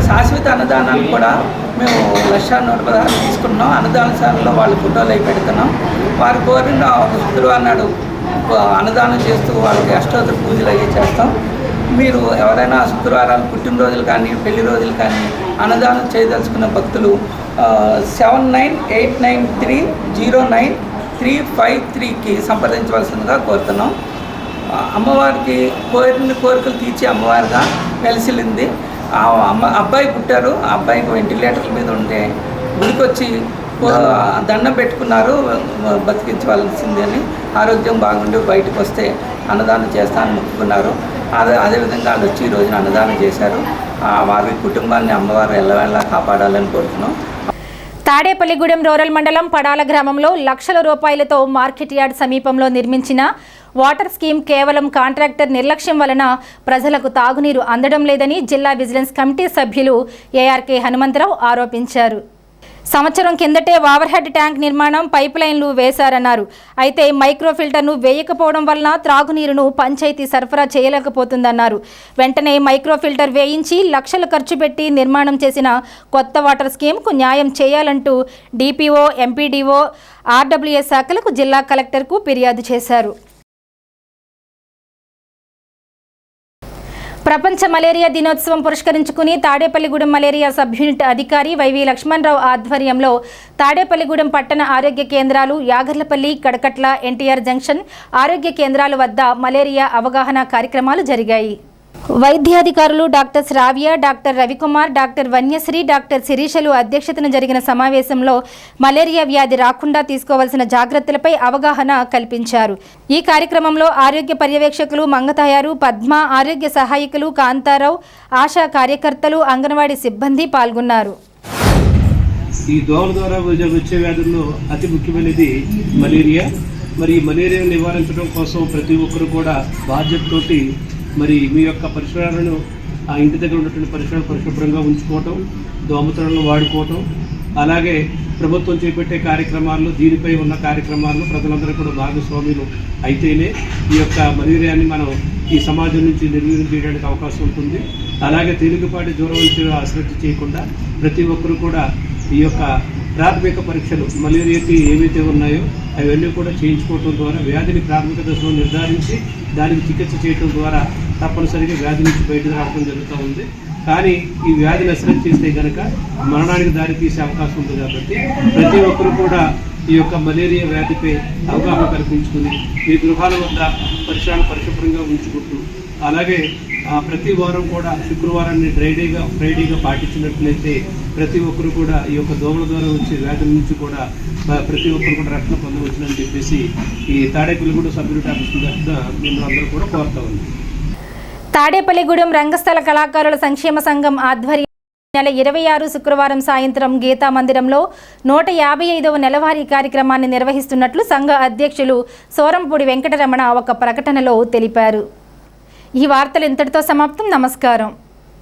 శాశ్వత అన్నదానాలు కూడా మేము 1,116 తీసుకున్నాం. అన్నదానశాలలో వాళ్ళ ఫోటోలు అవి పెడుతున్నాం. వారు కోరిన శుక్రవారం నాడు అన్నదానం చేస్తూ వాళ్ళకి అష్టోత్తర పూజలు అవి చేస్తాం. మీరు ఎవరైనా శుక్రవారాలు, పుట్టినరోజులు కానీ, పెళ్లి రోజులు కానీ అన్నదానం చేయదలుచుకున్న భక్తులు 79893090 353కి సంప్రదించవలసిందిగా కోరుతున్నాం. అమ్మవారికి కోరికలు తీర్చి అమ్మవారిగా వెలిసిల్లింది. అబ్బాయి పుట్టారు. ఆ అబ్బాయికి వెంటిలేటర్ల మీద ఉండే గుడికొచ్చి దండం పెట్టుకున్నారు, బతికించవలసింది అని. ఆరోగ్యం బాగుండి బయటకు వస్తే అన్నదానం చేస్తానని మొక్కుకున్నారు. అదేవిధంగా వాళ్ళు వచ్చి ఈ రోజున అన్నదానం చేశారు. వారి కుటుంబాన్ని అమ్మవారు ఎల్లవేళలా కాపాడాలని కోరుతున్నాం. తాడేపల్లిగూడెం రూరల్ మండలం పడాల గ్రామంలో లక్షల రూపాయలతో మార్కెట్ యార్డ్ సమీపంలో నిర్మించిన వాటర్ స్కీమ్ కేవలం కాంట్రాక్టర్ నిర్లక్ష్యం వలన ప్రజలకు తాగునీరు అందడం లేదని జిల్లా విజిలెన్స్ కమిటీ సభ్యులు ఏఆర్కే హనుమంతరావు ఆరోపించారు. సంవత్సరం కిందటే ఓవర్ హెడ్ ట్యాంక్ నిర్మాణం, పైప్ లైన్లు వేశారన్నారు. అయితే మైక్రో ఫిల్టర్ను వేయకపోవడం వలన త్రాగునీరును పంచాయతీ సరఫరా చేయలేకపోతుందన్నారు. వెంటనే మైక్రో ఫిల్టర్ వేయించి లక్షలు ఖర్చు పెట్టి నిర్మాణం చేసిన కొత్త వాటర్ స్కీమ్కు న్యాయం చేయాలంటూ డిపిఓ, ఎంపీడీఓ, ఆర్డబ్ల్యూఎస్ శాఖలకు జిల్లా కలెక్టర్కు ఫిర్యాదు చేశారు. ప్రపంచ మలేరియా దినోత్సవం పురస్కరించుకుని తాడేపల్లిగూడెం మలేరియా సబ్ యూనిట్ అధికారి వైవి లక్ష్మణరావు ఆధ్వర్యంలో తాడేపల్లిగూడెం పట్టణ ఆరోగ్య కేంద్రాలు, యాగర్లపల్లి, కడకట్ల, ఎన్టీఆర్ జంక్షన్ ఆరోగ్య కేంద్రాల వద్ద మలేరియా అవగాహన కార్యక్రమాలు జరిగాయి. వైద్యాధికారులు డాక్టర్ శ్రావ్య, డాక్టర్ రవికుమార్, డాక్టర్ వన్యశ్రీ, డాక్టర్ శిరీషలు అధ్యక్షతన జరిగిన సమావేశంలో మలేరియా వ్యాధి రాకుండా తీసుకోవాల్సిన జాగ్రత్తలపై అవగాహన కల్పించారు. ఈ కార్యక్రమంలో ఆరోగ్య పర్యవేక్షకులు మంగతాయారు, పద్మ, ఆరోగ్య సహాయకులు కాంతారావు, ఆశా కార్యకర్తలు, అంగన్వాడీ సిబ్బంది పాల్గొన్నారు. ఈ దోమల ద్వారా వచ్చే వ్యాధుల్లో అతి ముఖ్యమైనది మలేరియా. మరి మలేరియా నివారించడం కోసం ప్రతి ఒక్కరు కూడా బాధ్యతతోటి మరి మీ యొక్క పరిసరాలను, ఆ ఇంటి దగ్గర ఉన్నటువంటి పరిసరాలు పరిశుభ్రంగా ఉంచుకోవటం, దోమతెరలను వాడుకోవటం, అలాగే ప్రభుత్వం చేపట్టే కార్యక్రమాల్లో దీనిపై ఉన్న కార్యక్రమాల్లో ప్రజలందరూ కూడా భాగస్వాములు అయితేనే ఈ యొక్క మలేరియాని మనం ఈ సమాజం నుంచి నిర్వీర్యం చేయడానికి అవకాశం ఉంటుంది. అలాగే తేలికపాటి జ్వరం నుంచి అశ్రద్ధ చేయకుండా ప్రతి ఒక్కరు కూడా ఈ యొక్క ప్రాథమిక పరీక్షలు మలేరియాకి ఏవైతే ఉన్నాయో అవన్నీ కూడా చేయించుకోవడం ద్వారా వ్యాధిని ప్రాథమిక దశలో నిర్ధారించి దానికి చికిత్స చేయడం ద్వారా తప్పనిసరిగా వ్యాధి నుంచి బయటకు రావడం జరుగుతూ ఉంది. కానీ ఈ వ్యాధిని అశ్రద్ధ చేస్తే కనుక మరణానికి దారితీసే అవకాశం ఉంది. కాబట్టి ప్రతి ఒక్కరు కూడా ఈ యొక్క మలేరియా వ్యాధిపై అవగాహన కల్పించుకుని మీ గృహాల వద్ద పరిసరాలు పరిశుభ్రంగా ఉంచుకుంటూ, అలాగే ప్రతి వారం కూడా శుక్రవారాన్ని ఫ్రైడేగా పాటించినట్లయితే ప్రతి ఒక్కరు కూడా ఈ యొక్క దోమల ద్వారా వచ్చే వ్యాధుల నుంచి కూడా ప్రతి ఒక్కరు కూడా రక్షణ పొందవచ్చునని చెప్పేసి ఈ తాడేపల్లిగూడెం సబ్ యూనిట్ ఆఫీస్ మిమ్మల్ని అందరూ కూడా కోరుతా ఉంది. తాడేపల్లిగూడెం రంగస్థల కళాకారుల సంక్షేమ సంఘం ఆధ్వర్యం నెల 26 శుక్రవారం సాయంత్రం గీతా మందిరంలో 155వ నెలవారీ కార్యక్రమాన్ని నిర్వహిస్తున్నట్లు సంఘ అధ్యక్షులు సోరంపూడి వెంకటరమణ ఒక ప్రకటనలో తెలిపారు. ఈ వార్తలు ఇంతటితో సమాప్తం. నమస్కారం.